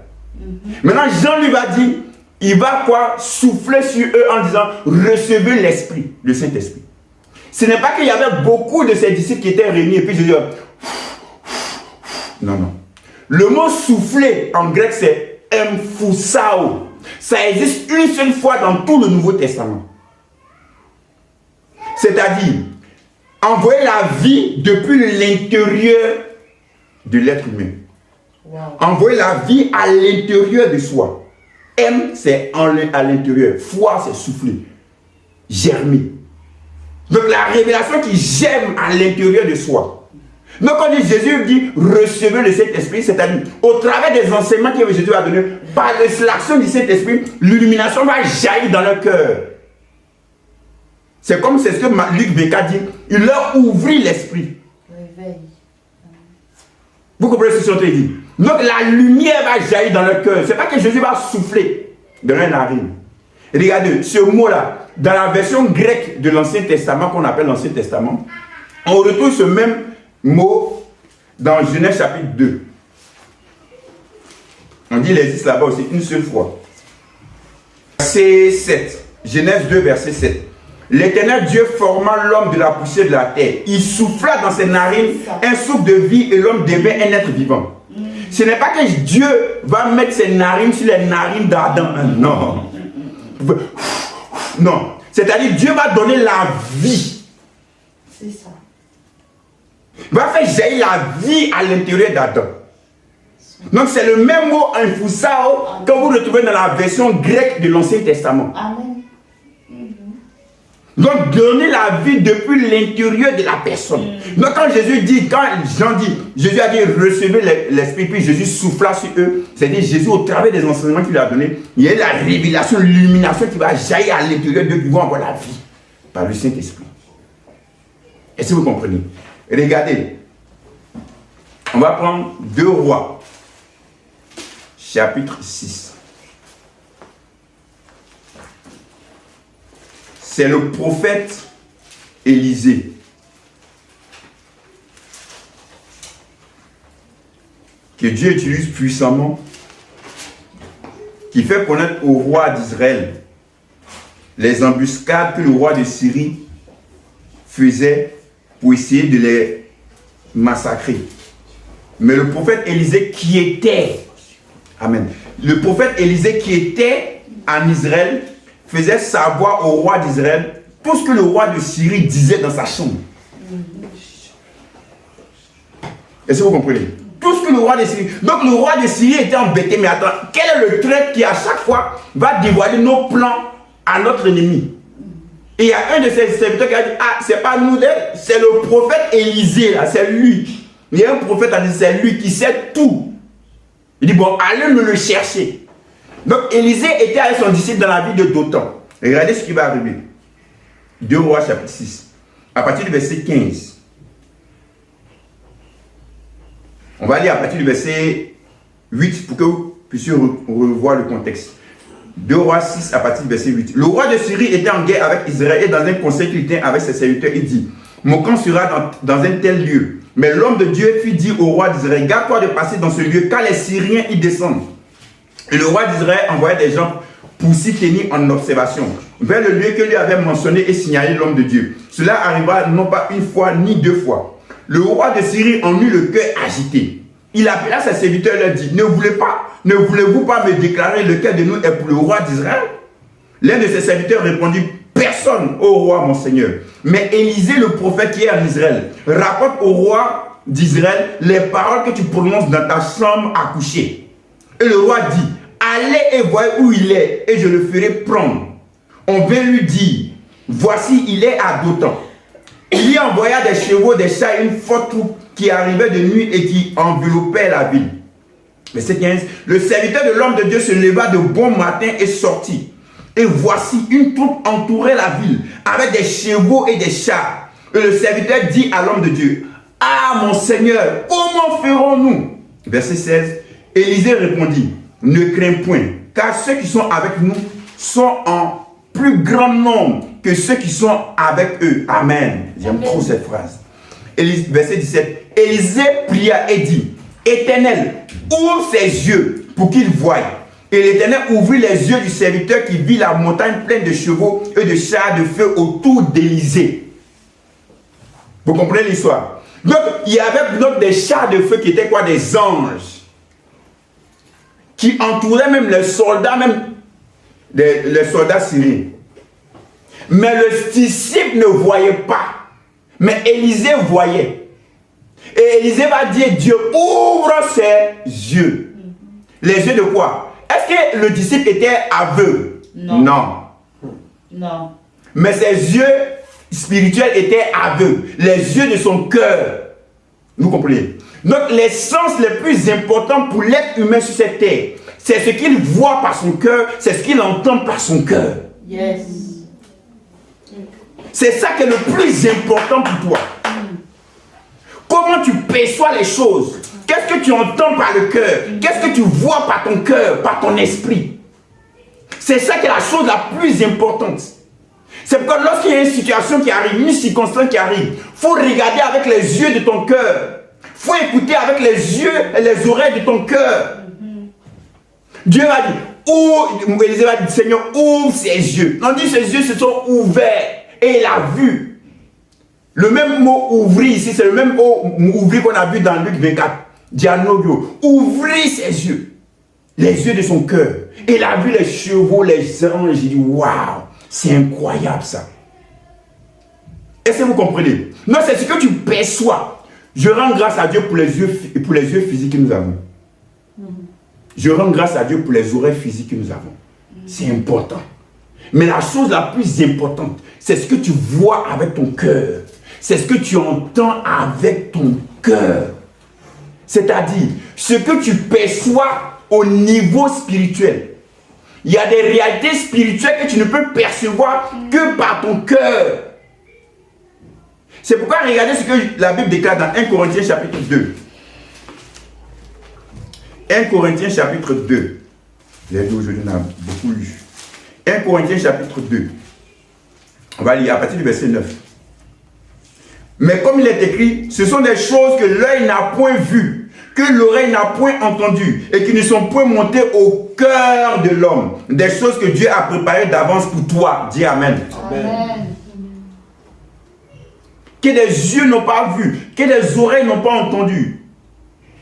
Maintenant Jean lui va dire, il va quoi? Souffler sur eux en disant, recevez l'Esprit, le Saint-Esprit. Ce n'est pas qu'il y avait beaucoup de ces disciples qui étaient réunis et puis je dis, non, non. Le mot souffler en grec c'est emphusao. Ça existe une seule fois dans tout le Nouveau Testament. C'est-à-dire, envoyer la vie depuis l'intérieur de l'être humain. Wow. Envoyer la vie à l'intérieur de soi. M, c'est à l'intérieur. Foi, c'est souffler. Germer. Donc la révélation qui germe à l'intérieur de soi. Donc quand Jésus dit recevez le Saint-Esprit, c'est-à-dire au travers des enseignements que Jésus a donnés, par l'action du Saint-Esprit, l'illumination va jaillir dans leur cœur. C'est comme c'est ce que Luc Béca dit, il leur ouvrit l'esprit. Réveil. Vous comprenez ce que je suis en train de dire? Donc la lumière va jaillir dans leur cœur. Ce n'est pas que Jésus va souffler dans leur narine. Regardez, ce mot-là, dans la version grecque de l'Ancien Testament, qu'on appelle l'Ancien Testament, on retrouve ce même mot dans Genèse chapitre 2. On dit il existe là-bas aussi une seule fois. Verset 7. Genèse 2, verset 7. L'Éternel Dieu forma l'homme de la poussière de la terre. Il souffla dans ses narines un souffle de vie et l'homme devint un être vivant. Ce n'est pas que Dieu va mettre ses narines sur les narines d'Adam. Non. Non. C'est-à-dire Dieu va donner la vie. C'est ça. Il va faire jaillir la vie à l'intérieur d'Adam. Donc c'est le même mot emphusao que vous retrouvez dans la version grecque de l'Ancien Testament. Amen. Donc donner la vie depuis l'intérieur de la personne. Donc quand Jésus dit, quand Jean dit, Jésus a dit recevez l'Esprit, puis Jésus souffla sur eux, c'est-à-dire Jésus au travers des enseignements qu'il a donnés, il y a eu la révélation, l'illumination qui va jaillir à l'intérieur d'eux, qui vont avoir la vie par le Saint-Esprit. Est-ce que vous comprenez? Regardez, on va prendre 2 Rois, chapitre 6. C'est le prophète Élisée que Dieu utilise puissamment, qui fait connaître au roi d'Israël les embuscades que le roi de Syrie faisait pour essayer de les massacrer. Mais le prophète Élisée qui était, amen, le prophète Élisée qui était en Israël faisait savoir au roi d'Israël tout ce que le roi de Syrie disait dans sa chambre. Est-ce que vous comprenez? Tout ce que le roi de Syrie... Donc le roi de Syrie était embêté. Mais attends, quel est le traître qui à chaque fois va dévoiler nos plans à notre ennemi? Et il y a un de ses serviteurs qui a dit, ah, c'est pas nous, c'est le prophète Élisée, là, c'est lui. Il y a un prophète qui a dit, c'est lui qui sait tout. Il dit, bon, allez me le chercher. Donc Élisée était avec son disciple dans la ville de Dothan. Regardez ce qui va arriver. 2 Rois chapitre 6. À partir du verset 15. On va lire à partir du verset 8 pour que vous puissiez revoir le contexte. 2 Rois 6 à partir du verset 8. Le roi de Syrie était en guerre avec Israël et dans un conseil qu'il tient avec ses serviteurs, il dit, mon camp sera dans un tel lieu. Mais l'homme de Dieu fit dire au roi d'Israël, garde-toi de passer dans ce lieu car les Syriens y descendent. Et le roi d'Israël envoya des gens pour s'y tenir en observation vers le lieu que lui avait mentionné et signalé l'homme de Dieu. Cela arriva non pas une fois ni 2 fois. Le roi de Syrie en eut le cœur agité. Il appela ses serviteurs et leur dit, ne voulez-vous pas me déclarer lequel de nous est pour le roi d'Israël? L'un de ses serviteurs répondit, personne, ô roi mon seigneur. Mais Élisée le prophète qui est en Israël rapporte au roi d'Israël les paroles que tu prononces dans ta chambre à coucher. Et le roi dit, allez et voyez où il est et je le ferai prendre. On vint lui dire, voici il est à Dothan. Il y envoya des chevaux, des chats et une forte troupe qui arrivait de nuit et qui enveloppait la ville. Verset 15. Le serviteur de l'homme de Dieu se leva de bon matin et sortit. Et voici une troupe entourait la ville avec des chevaux et des chats. Et le serviteur dit à l'homme de Dieu, ah mon Seigneur, comment ferons-nous? Verset 16. Élisée répondit, ne crains point, car ceux qui sont avec nous sont en plus grand nombre que ceux qui sont avec eux. Amen. J'aime trop cette phrase. Verset 17. Élisée pria et dit, Éternel, ouvre ses yeux pour qu'il voie. Et l'Éternel ouvrit les yeux du serviteur qui vit la montagne pleine de chevaux et de chars de feu autour d'Élisée. Vous comprenez l'histoire? Donc, il y avait donc des chars de feu qui étaient quoi? Des anges. Qui entouraient même les soldats, même les soldats syriens. Mais le disciple ne voyait pas. Mais Élisée voyait. Et Élisée va dire, Dieu ouvre ses yeux. Les yeux de quoi? Est-ce que le disciple était aveugle? Non. Non. Non. Mais ses yeux spirituels étaient aveugles. Les yeux de son cœur. Vous comprenez? Donc les sens les plus importants pour l'être humain sur cette terre, c'est ce qu'il voit par son cœur, c'est ce qu'il entend par son cœur. Yes. C'est ça qui est le plus important pour toi. Comment tu perçois les choses? Qu'est-ce que tu entends par le cœur? Qu'est-ce que tu vois par ton cœur, par ton esprit? C'est ça qui est la chose la plus importante. C'est pourquoi lorsqu'il y a une situation qui arrive, une circonstance qui arrive, il faut regarder avec les yeux de ton cœur. Il faut écouter avec les yeux et les oreilles de ton cœur. Dieu va dire, Élisée va dire, Seigneur, ouvre ses yeux. On dit, ses yeux se sont ouverts et il a vu. Le même mot ouvrir ici, c'est le même mot ouvrir qu'on a vu dans Luc 24. Dianogio, ouvrir ses yeux, les yeux de son cœur. Et il a vu les chevaux, les anges. J'ai dit, waouh, c'est incroyable ça. Est-ce que vous comprenez? Non, c'est ce que tu perçois. Je rends grâce à Dieu pour les yeux physiques que nous avons. Je rends grâce à Dieu pour les oreilles physiques que nous avons. C'est important. Mais la chose la plus importante, c'est ce que tu vois avec ton cœur. C'est ce que tu entends avec ton cœur. C'est-à-dire, ce que tu perçois au niveau spirituel. Il y a des réalités spirituelles que tu ne peux percevoir que par ton cœur. C'est pourquoi regardez ce que la Bible déclare dans 1 Corinthiens chapitre 2. 1 Corinthiens chapitre 2. Les deux aujourd'hui, on a beaucoup lu. 1 Corinthiens chapitre 2. On va lire à partir du verset 9. Mais comme il est écrit, ce sont des choses que l'œil n'a point vues, que l'oreille n'a point entendues, et qui ne sont point montées au cœur de l'homme. Des choses que Dieu a préparées d'avance pour toi. Dis Amen. Amen. Que les yeux n'ont pas vu, que les oreilles n'ont pas entendu.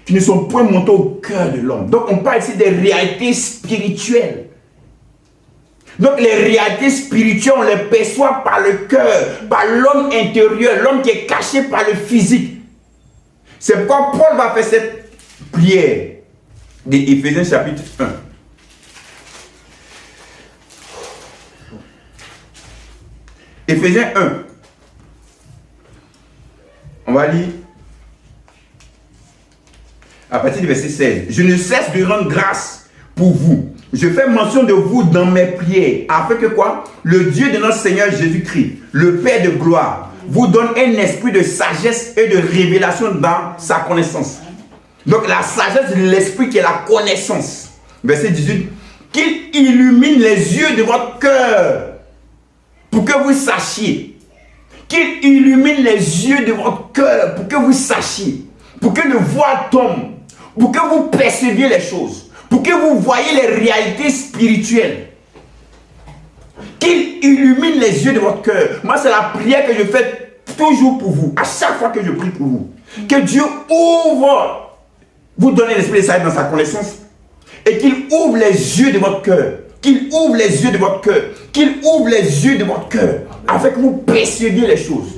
qui ne sont point montées au cœur de l'homme. Donc on parle ici des réalités spirituelles. Donc les réalités spirituelles, on les perçoit par le cœur, par l'homme intérieur, l'homme qui est caché par le physique. C'est pourquoi Paul va faire cette prière d'Éphésiens chapitre 1. Éphésiens 1. On va lire à partir du verset 16. Je ne cesse de rendre grâce pour vous. Je fais mention de vous dans mes prières, afin que quoi? Le Dieu de notre Seigneur Jésus-Christ, le Père de gloire, vous donne un esprit de sagesse et de révélation dans sa connaissance. Donc la sagesse de l'esprit qui est la connaissance. Verset 18. Qu'il illumine les yeux de votre cœur pour que vous sachiez. Qu'il illumine les yeux de votre cœur pour que vous sachiez. Pour que le voile tombe. Pour que vous perceviez les choses. Pour que vous voyez les réalités spirituelles. Qu'il illumine les yeux de votre cœur. Moi, c'est la prière que je fais toujours pour vous. À chaque fois que je prie pour vous. Que Dieu ouvre, vous donne l'esprit de sagesse dans sa connaissance. Et qu'il ouvre les yeux de votre cœur. Qu'il ouvre les yeux de votre cœur. Qu'il ouvre les yeux de votre cœur. Afin que vous perceviez les choses.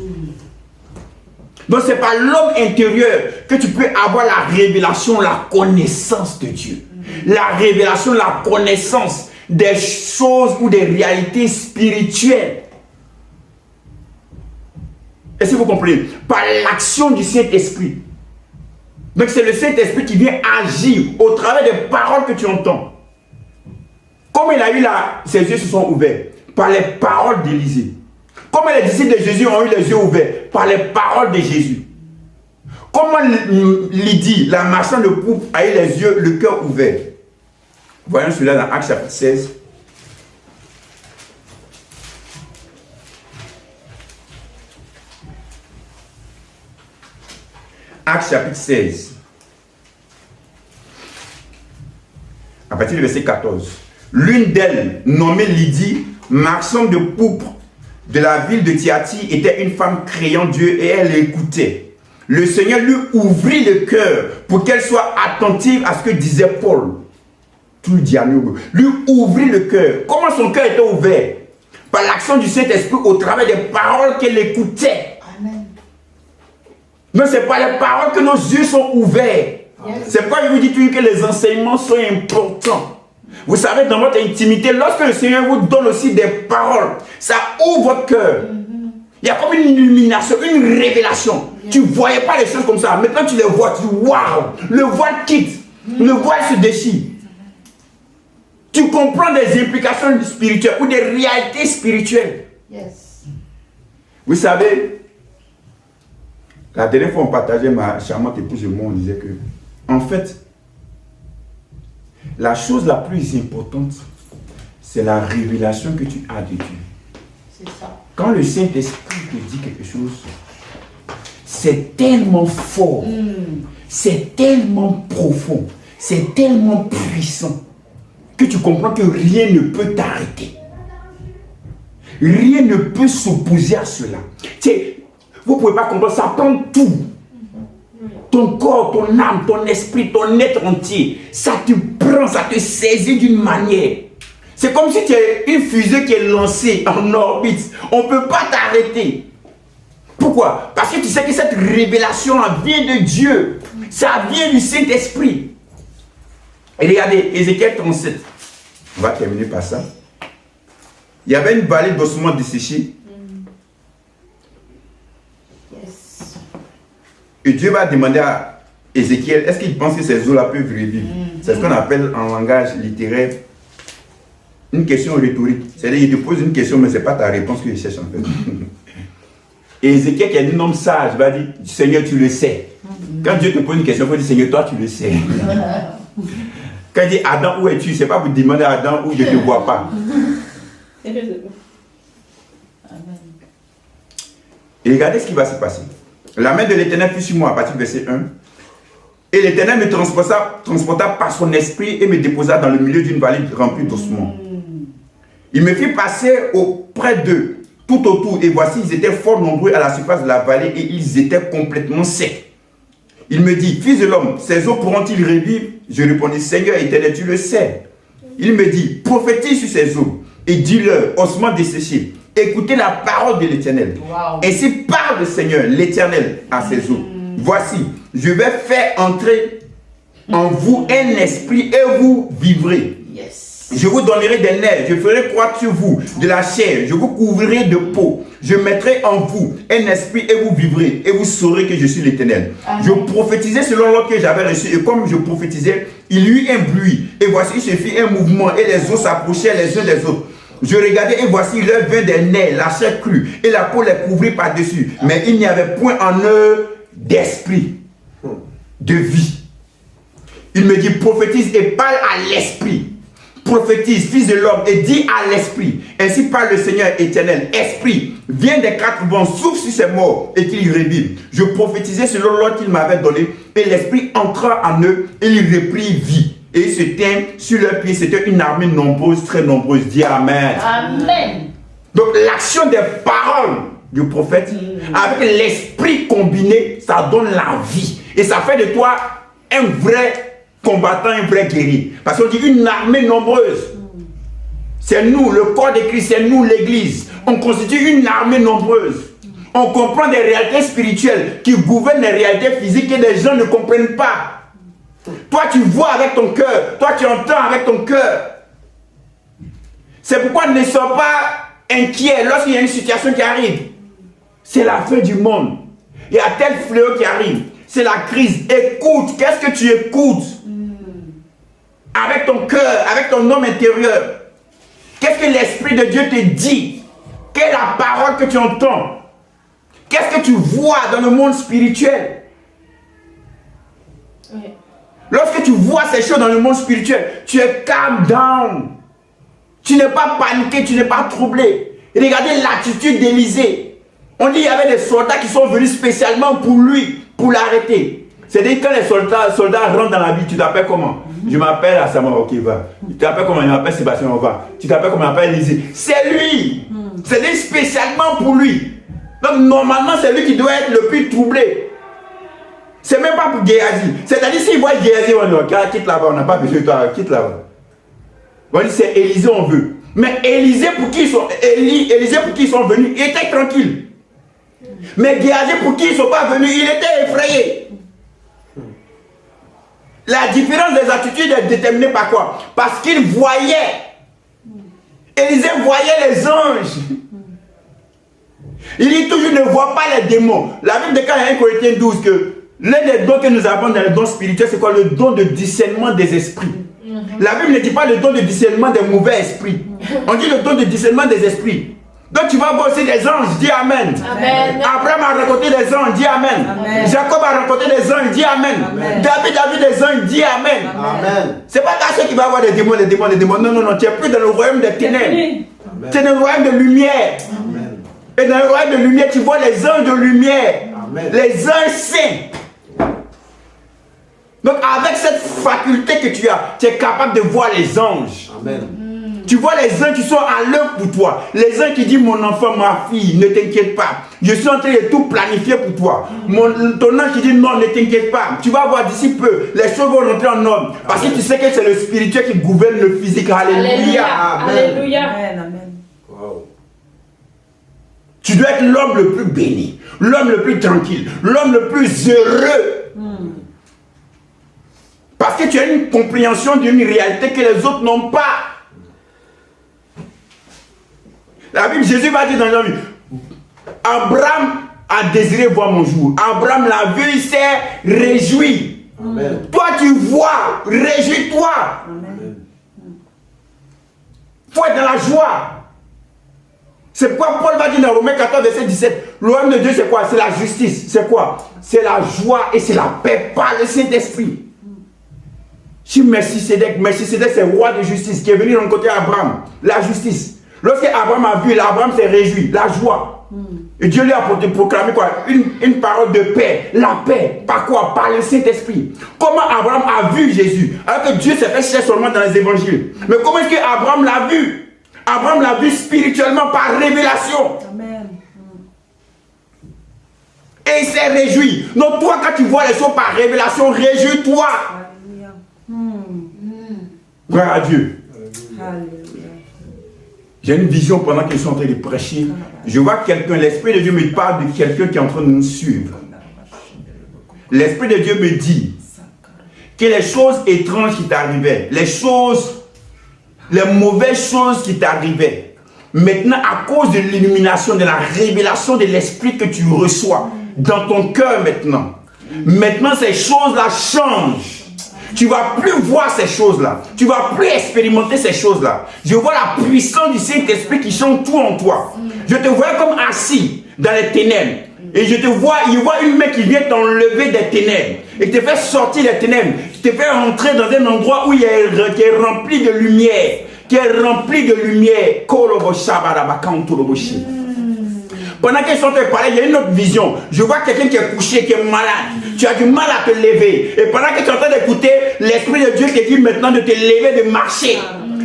Donc c'est par l'homme intérieur que tu peux avoir la révélation, la connaissance de Dieu. La révélation, la connaissance des choses ou des réalités spirituelles. Est-ce que vous comprenez? Par l'action du Saint-Esprit. Donc c'est le Saint-Esprit qui vient agir au travers des paroles que tu entends. Comme il a eu là, ses yeux se sont ouverts par les paroles d'Élisée. Comme les disciples de Jésus ont eu les yeux ouverts par les paroles de Jésus. Comment Lydie, la marchande de pourpre, a eu les yeux, le cœur ouvert. Voyons cela dans Actes chapitre 16. Actes chapitre 16. À partir du verset 14. L'une d'elles, nommée Lydie, marchande de pourpre de la ville de Thyatire, était une femme craignant Dieu et elle écoutait. Le Seigneur lui ouvrit le cœur pour qu'elle soit attentive à ce que disait Paul. Tout le dialogue. Lui ouvrit le cœur. Comment son cœur était ouvert? Par l'action du Saint-Esprit au travers des paroles qu'elle écoutait. Amen. Donc c'est par les paroles que nos yeux sont ouverts. Yes. C'est pourquoi je vous dis toujours que les enseignements sont importants. Vous savez, dans votre intimité, lorsque le Seigneur vous donne aussi des paroles, ça ouvre votre cœur. Il y a comme une illumination, une révélation. Tu ne voyais pas les choses comme ça. Maintenant, tu les vois. Tu dis, waouh, le voile quitte. Le voile se déchire. Tu comprends des implications spirituelles ou des réalités spirituelles. Yes. Vous savez, la dernière fois, on partageait ma charmante épouse et moi, on disait que, en fait, la chose la plus importante, c'est la révélation que tu as de Dieu. C'est ça. Quand le Saint-Esprit te dit quelque chose, c'est tellement fort, c'est tellement profond, c'est tellement puissant que tu comprends que rien ne peut t'arrêter. Rien ne peut s'opposer à cela. Tu sais, vous ne pouvez pas comprendre, ça prend tout. Ton corps, ton âme, ton esprit, ton être entier, ça te prend, ça te saisit d'une manière. C'est comme si tu es une fusée qui est lancée en orbite. On ne peut pas t'arrêter. Pourquoi? Parce que tu sais que cette révélation vient de Dieu. Ça vient du Saint-Esprit. Et regardez, Ézéchiel 37. On va terminer par ça. Il y avait une vallée d'ossements desséchés. Yes. Et Dieu va demander à Ézéchiel, est-ce qu'il pense que ces eaux-là peuvent revivre? C'est ce qu'on appelle en langage littéraire une question rhétorique. C'est-à-dire, il te pose une question, mais ce n'est pas ta réponse que je cherche en fait. Et Ézéchiel, qui est un homme sage, va dire, Seigneur, tu le sais. Quand Dieu te pose une question, il faut dire, Seigneur, toi, tu le sais. Quand il dit, Adam, où es-tu? Ce n'est pas pour demander à Adam où je ne te vois pas. Amen. Et regardez ce qui va se passer. La main de l'Éternel fut sur moi à partir du verset 1. Et l'Éternel me transporta par son esprit et me déposa dans le milieu d'une vallée remplie d'ossements. Il me fit passer auprès d'eux, tout autour, et voici, ils étaient fort nombreux à la surface de la vallée et ils étaient complètement secs. Il me dit, fils de l'homme, ces eaux pourront-ils revivre? Je répondis, Seigneur éternel, tu le sais. Il me dit, prophétise sur ces eaux et dis-leur, ossements desséchés, écoutez la parole de l'Éternel. Wow. Ainsi parle le Seigneur, l'Éternel, à ces eaux. Voici, je vais faire entrer en vous un esprit et vous vivrez. Yes. Je vous donnerai des nerfs, je ferai croître sur vous de la chair, je vous couvrirai de peau. Je mettrai en vous un esprit et vous vivrez et vous saurez que je suis l'Éternel. Je prophétisais selon l'ordre que j'avais reçu et comme je prophétisais, il y eut un bruit et voici il se fit un mouvement et les os s'approchaient les uns des autres. Je regardais et voici il leur vint des nerfs, la chair crue et la peau les couvrit par-dessus. Mais il n'y avait point en eux d'esprit, de vie. Il me dit prophétise et parle à l'esprit. Prophétise, fils de l'homme, et dis à l'esprit. Ainsi parle le Seigneur éternel. Esprit, viens des quatre vents, souffle sur ces morts et qu'ils revivent. Je prophétisais selon l'ordre qu'il m'avait donné, et l'esprit entra en eux et il reprit vie. Et ils se tinrent sur leurs pieds. C'était une armée nombreuse, très nombreuse. Dis Amen. Amen. Donc l'action des paroles du prophète avec l'esprit combiné, ça donne la vie. Et ça fait de toi un vrai combattant, un vrai guerrier. Parce qu'on dit une armée nombreuse. C'est nous, le corps de Christ, c'est nous, l'église. On constitue une armée nombreuse. On comprend des réalités spirituelles qui gouvernent les réalités physiques et les gens ne comprennent pas. Toi, tu vois avec ton cœur. Toi, tu entends avec ton cœur. C'est pourquoi ne sois pas inquiet lorsqu'il y a une situation qui arrive. C'est la fin du monde. Il y a tel fléau qui arrive. C'est la crise. Écoute. Qu'est-ce que tu écoutes? Avec ton cœur, avec ton homme intérieur. Qu'est-ce que l'Esprit de Dieu te dit? Quelle est la parole que tu entends? Qu'est-ce que tu vois dans le monde spirituel? Oui. Lorsque tu vois ces choses dans le monde spirituel, tu es calm down. Tu n'es pas paniqué, tu n'es pas troublé. Regardez l'attitude d'Élisée. On dit qu'il y avait des soldats qui sont venus spécialement pour lui, pour l'arrêter. C'est-à-dire quand les soldats rentrent dans la vie, tu t'appelles comment? Je m'appelle Asama, ok, va. Tu t'appelles comment? Je m'appelle Sébastien, on va. Tu t'appelles comment? Je m'appelle Élisée. C'est lui. C'est-à-dire spécialement pour lui. Donc normalement, c'est lui qui doit être le plus troublé. C'est même pas pour Géasi. C'est-à-dire s'il voit Géasi, on dit, ok, quitte là-bas, on n'a pas besoin de toi, quitte là-bas. On dit, c'est Élisée, on veut. Mais Élisée, pour qui ils sont venus, il était tranquille. Mais Géasi, pour qui ils ne sont pas venus, il était effrayé. La différence des attitudes est déterminée par quoi? Parce qu'il voyait. Élisée voyait les anges. Il dit toujours, ne vois pas les démons. La Bible déclare dans 1 Corinthiens 12 que l'un des dons que nous avons dans les dons spirituels, c'est quoi? Le don de discernement des esprits. La Bible ne dit pas le don de discernement des mauvais esprits. On dit le don de discernement des esprits. Donc tu vas voir aussi des anges, dis Amen. Amen. Abraham a rencontré des anges, dis Amen. Amen. Jacob a rencontré des anges, dis Amen. Amen. David a vu des anges, dis Amen. Amen. C'est pas qu'à ceux qui vont avoir des démons, des démons, des démons. Non, non, non, tu n'es plus dans le royaume des ténèbres. Tu es dans le royaume de lumière. Amen. Et dans le royaume de lumière, tu vois les anges de lumière. Amen. Les anges saints. Donc avec cette faculté que tu as, tu es capable de voir les anges. Amen. Tu vois les anges qui sont à l'œuvre pour toi. Les anges qui disent, mon enfant, ma fille, ne t'inquiète pas. Je suis en train de tout planifier pour toi. Ton ange qui dit, non, ne t'inquiète pas. Tu vas voir d'ici peu, les choses vont rentrer en ordre. Parce que tu sais que c'est le spirituel qui gouverne le physique. Alléluia. Amen. Alléluia. Amen, amen. Wow. Tu dois être l'homme le plus béni, l'homme le plus tranquille, l'homme le plus heureux. Parce que tu as une compréhension d'une réalité que les autres n'ont pas. La Bible, Jésus va dire dans la Bible, Abraham a désiré voir mon jour. Abraham l'a vu, il s'est réjoui. Amen. Toi, tu vois, réjouis-toi. Amen. Il faut être dans la joie. C'est pourquoi Paul va dire dans Romains 14, verset 17, le royaume de Dieu, c'est quoi? C'est la justice. C'est quoi? C'est la joie et c'est la paix par le Saint-Esprit. Si Melchisédek, c'est le roi de justice qui est venu rencontrer Abraham. La justice. Lorsque Abraham a vu, Abraham s'est réjoui, la joie. Et Dieu lui a proclamé quoi? Une parole de paix. La paix. Par quoi? Par le Saint-Esprit. Comment Abraham a vu Jésus? Alors que Dieu s'est fait chercher seulement dans les évangiles. Mais comment est-ce que Abraham l'a vu? Abraham l'a vu spirituellement par révélation. Amen. Et et il s'est réjoui. Donc toi, quand tu vois les choses par révélation, réjouis-toi. Gloire à Dieu. J'ai une vision pendant qu'ils sont en train de prêcher. Je vois quelqu'un, l'Esprit de Dieu me parle de quelqu'un qui est en train de nous suivre. L'Esprit de Dieu me dit que les choses étranges qui t'arrivaient, les mauvaises choses qui t'arrivaient, maintenant à cause de l'illumination, de la révélation de l'Esprit que tu reçois dans ton cœur maintenant ces choses-là changent. Tu ne vas plus voir ces choses-là. Tu ne vas plus expérimenter ces choses-là. Je vois la puissance du Saint-Esprit qui change tout en toi. Je te vois comme assis dans les ténèbres. Et je vois une main qui vient t'enlever des ténèbres. Et te fait sortir des ténèbres. Te fait entrer dans un endroit où qui est rempli de lumière. Pendant qu'ils sont en train de parler, il y a une autre vision. Je vois quelqu'un qui est couché, qui est malade. Tu as du mal à te lever. Et pendant que tu es en train d'écouter, l'Esprit de Dieu te dit maintenant de te lever, de marcher.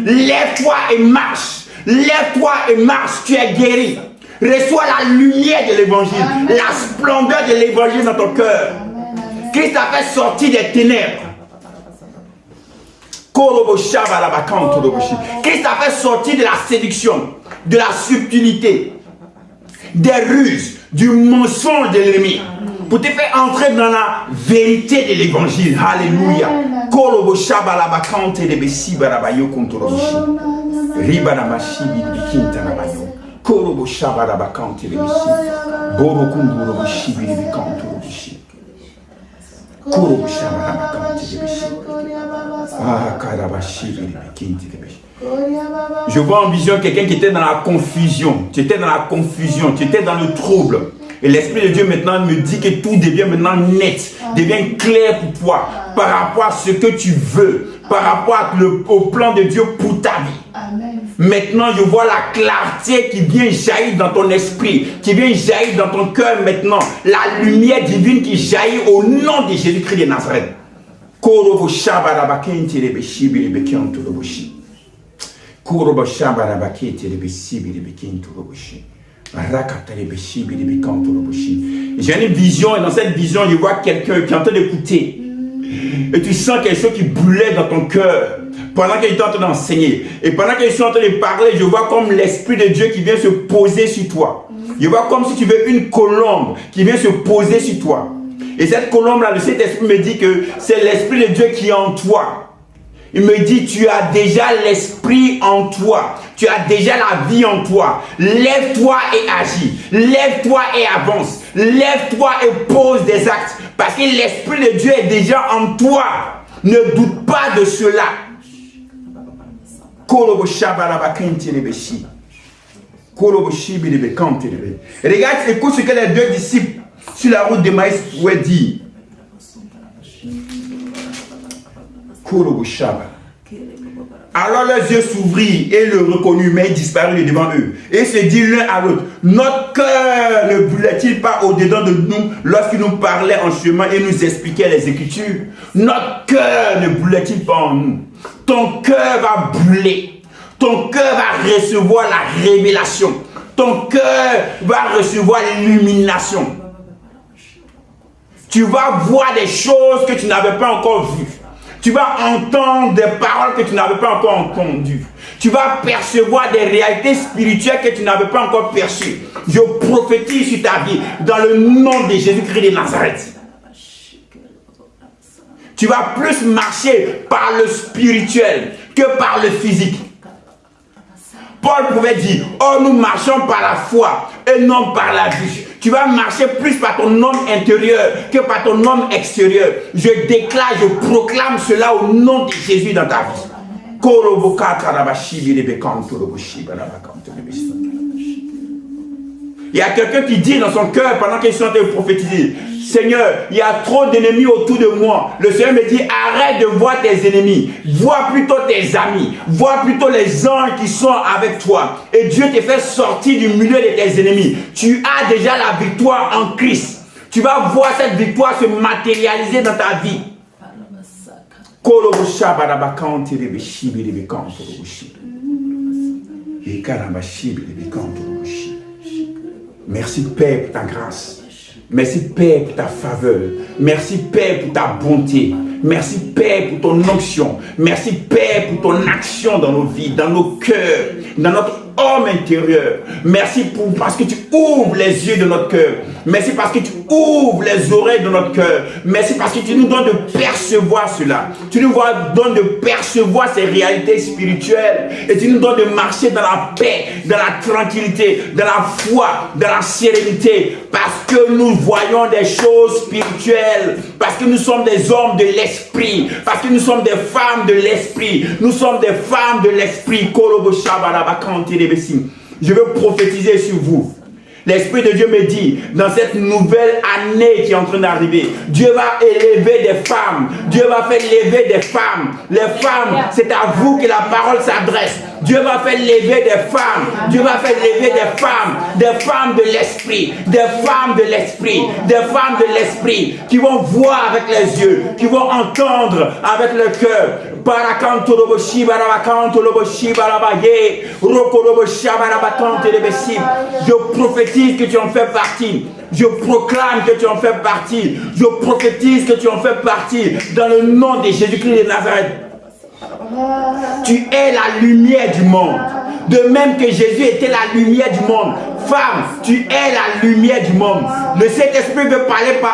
Lève-toi et marche. Lève-toi et marche. Tu es guéri. Reçois la lumière de l'évangile. La splendeur de l'évangile dans ton cœur. Christ a fait sortir des ténèbres. Christ a fait sortir de la séduction, de la subtilité, des ruses, du mensonge de l'ennemi, pour te faire entrer dans la vérité de l'évangile. Alléluia. Je vois en vision quelqu'un qui était dans la confusion. Tu étais dans la confusion, tu étais dans le trouble. Et l'Esprit de Dieu maintenant me dit que tout devient maintenant net, devient clair pour toi, par rapport à ce que tu veux, par rapport au plan de Dieu pour ta vie. Amen. Maintenant, je vois la clarté qui vient jaillir dans ton esprit, qui vient jaillir dans ton cœur maintenant. La lumière divine qui jaillit au nom de Jésus-Christ de Nazareth. J'ai une vision et dans cette vision, je vois quelqu'un qui est en train d'écouter. Et tu sens quelque chose qui brûlait dans ton cœur pendant qu'il est en train d'enseigner. Et pendant qu'il est en train de parler, je vois comme l'Esprit de Dieu qui vient se poser sur toi. Je vois comme si tu veux une colombe qui vient se poser sur toi. Et cette colombe-là, le Saint-Esprit me dit que c'est l'Esprit de Dieu qui est en toi. Il me dit, tu as déjà l'Esprit en toi. Tu as déjà la vie en toi. Lève-toi et agis. Lève-toi et avance. Lève-toi et pose des actes. Parce que l'Esprit de Dieu est déjà en toi. Ne doute pas de cela. Regarde, écoute ce que les deux disciples sur la route de Maïs pouvaient dire. Alors leurs yeux s'ouvrirent et le reconnurent, mais il disparut devant eux. Et se dit l'un à l'autre, notre cœur ne brûlait-il pas au-dedans de nous lorsqu'il nous parlait en chemin et nous expliquait les Écritures? Notre cœur ne brûlait-il pas en nous? Ton cœur va brûler. Ton cœur va recevoir la révélation. Ton cœur va recevoir l'illumination. Tu vas voir des choses que tu n'avais pas encore vues. Tu vas entendre des paroles que tu n'avais pas encore entendues. Tu vas percevoir des réalités spirituelles que tu n'avais pas encore perçues. Je prophétise sur ta vie dans le nom de Jésus-Christ de Nazareth. Tu vas plus marcher par le spirituel que par le physique. Paul pouvait dire, oh nous marchons par la foi et non par la vue. Tu vas marcher plus par ton homme intérieur que par ton homme extérieur. Je déclare, je proclame cela au nom de Jésus dans ta vie. Il y a quelqu'un qui dit dans son cœur pendant qu'il est en train de prophétiser, Seigneur, il y a trop d'ennemis autour de moi. Le Seigneur me dit, arrête de voir tes ennemis. Vois plutôt tes amis. Vois plutôt les anges qui sont avec toi. Et Dieu te fait sortir du milieu de tes ennemis. Tu as déjà la victoire en Christ. Tu vas voir cette victoire se matérialiser dans ta vie. Merci Père pour ta grâce. Merci Père pour ta faveur. Merci Père pour ta bonté. Merci Père pour ton onction. Merci Père pour ton action dans nos vies, dans nos cœurs, dans notre homme intérieur. Merci parce que tu ouvres les yeux de notre cœur. Merci parce que tu ouvres les oreilles de notre cœur. Merci parce que tu nous donnes de percevoir cela. Tu nous donnes de percevoir ces réalités spirituelles. Et tu nous donnes de marcher dans la paix, dans la tranquillité, dans la foi, dans la sérénité. Parce que nous voyons des choses spirituelles. Parce que nous sommes des hommes de l'esprit. Parce que nous sommes des femmes de l'esprit. Nous sommes des femmes de l'esprit. Je veux prophétiser sur vous. L'Esprit de Dieu me dit, dans cette nouvelle année qui est en train d'arriver, Dieu va élever des femmes. Dieu va faire lever des femmes. Les femmes, c'est à vous que la parole s'adresse. Dieu va faire lever des femmes. Dieu va faire lever des femmes de l'esprit. Des femmes de l'esprit. Des femmes de l'esprit qui vont voir avec les yeux, qui vont entendre avec le cœur. Je prophétise que tu en fais partie. Je proclame que tu en fais partie. Je prophétise que tu en fais partie. Dans le nom de Jésus-Christ de Nazareth. Tu es la lumière du monde. De même que Jésus était la lumière du monde. Femme, tu es la lumière du monde. Le Saint-Esprit veut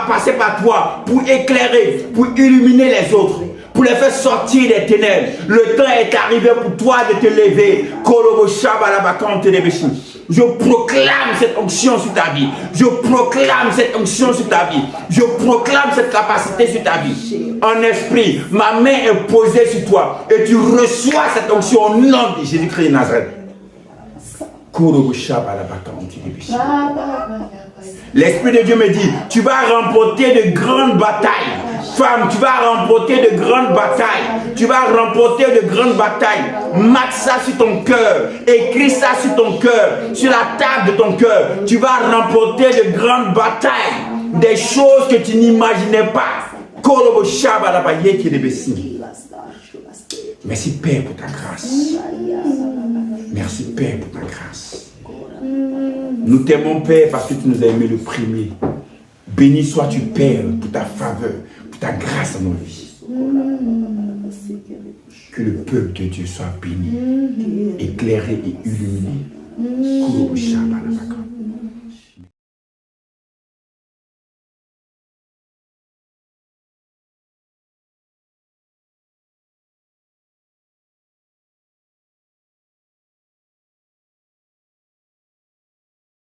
passer par toi pour éclairer, pour illuminer les autres, pour les faire sortir des ténèbres. Le temps est arrivé pour toi de te lever. Je proclame cette onction sur ta vie. Je proclame cette onction sur ta vie. Je proclame cette capacité sur ta vie. En esprit, ma main est posée sur toi. Et tu reçois cette onction au nom de Jésus-Christ de Nazareth. L'Esprit de Dieu me dit, tu vas remporter de grandes batailles. Femme, tu vas remporter de grandes batailles. Tu vas remporter de grandes batailles. Marque ça sur ton cœur. Écris ça sur ton cœur. Sur la table de ton cœur. Tu vas remporter de grandes batailles. Des choses que tu n'imaginais pas. Merci Père pour ta grâce. Merci Père pour ta grâce. Nous t'aimons Père parce que tu nous as aimé le premier. Béni sois-tu Père pour ta faveur, pour ta grâce dans nos vies. Que le peuple de Dieu soit béni, éclairé et illuminé.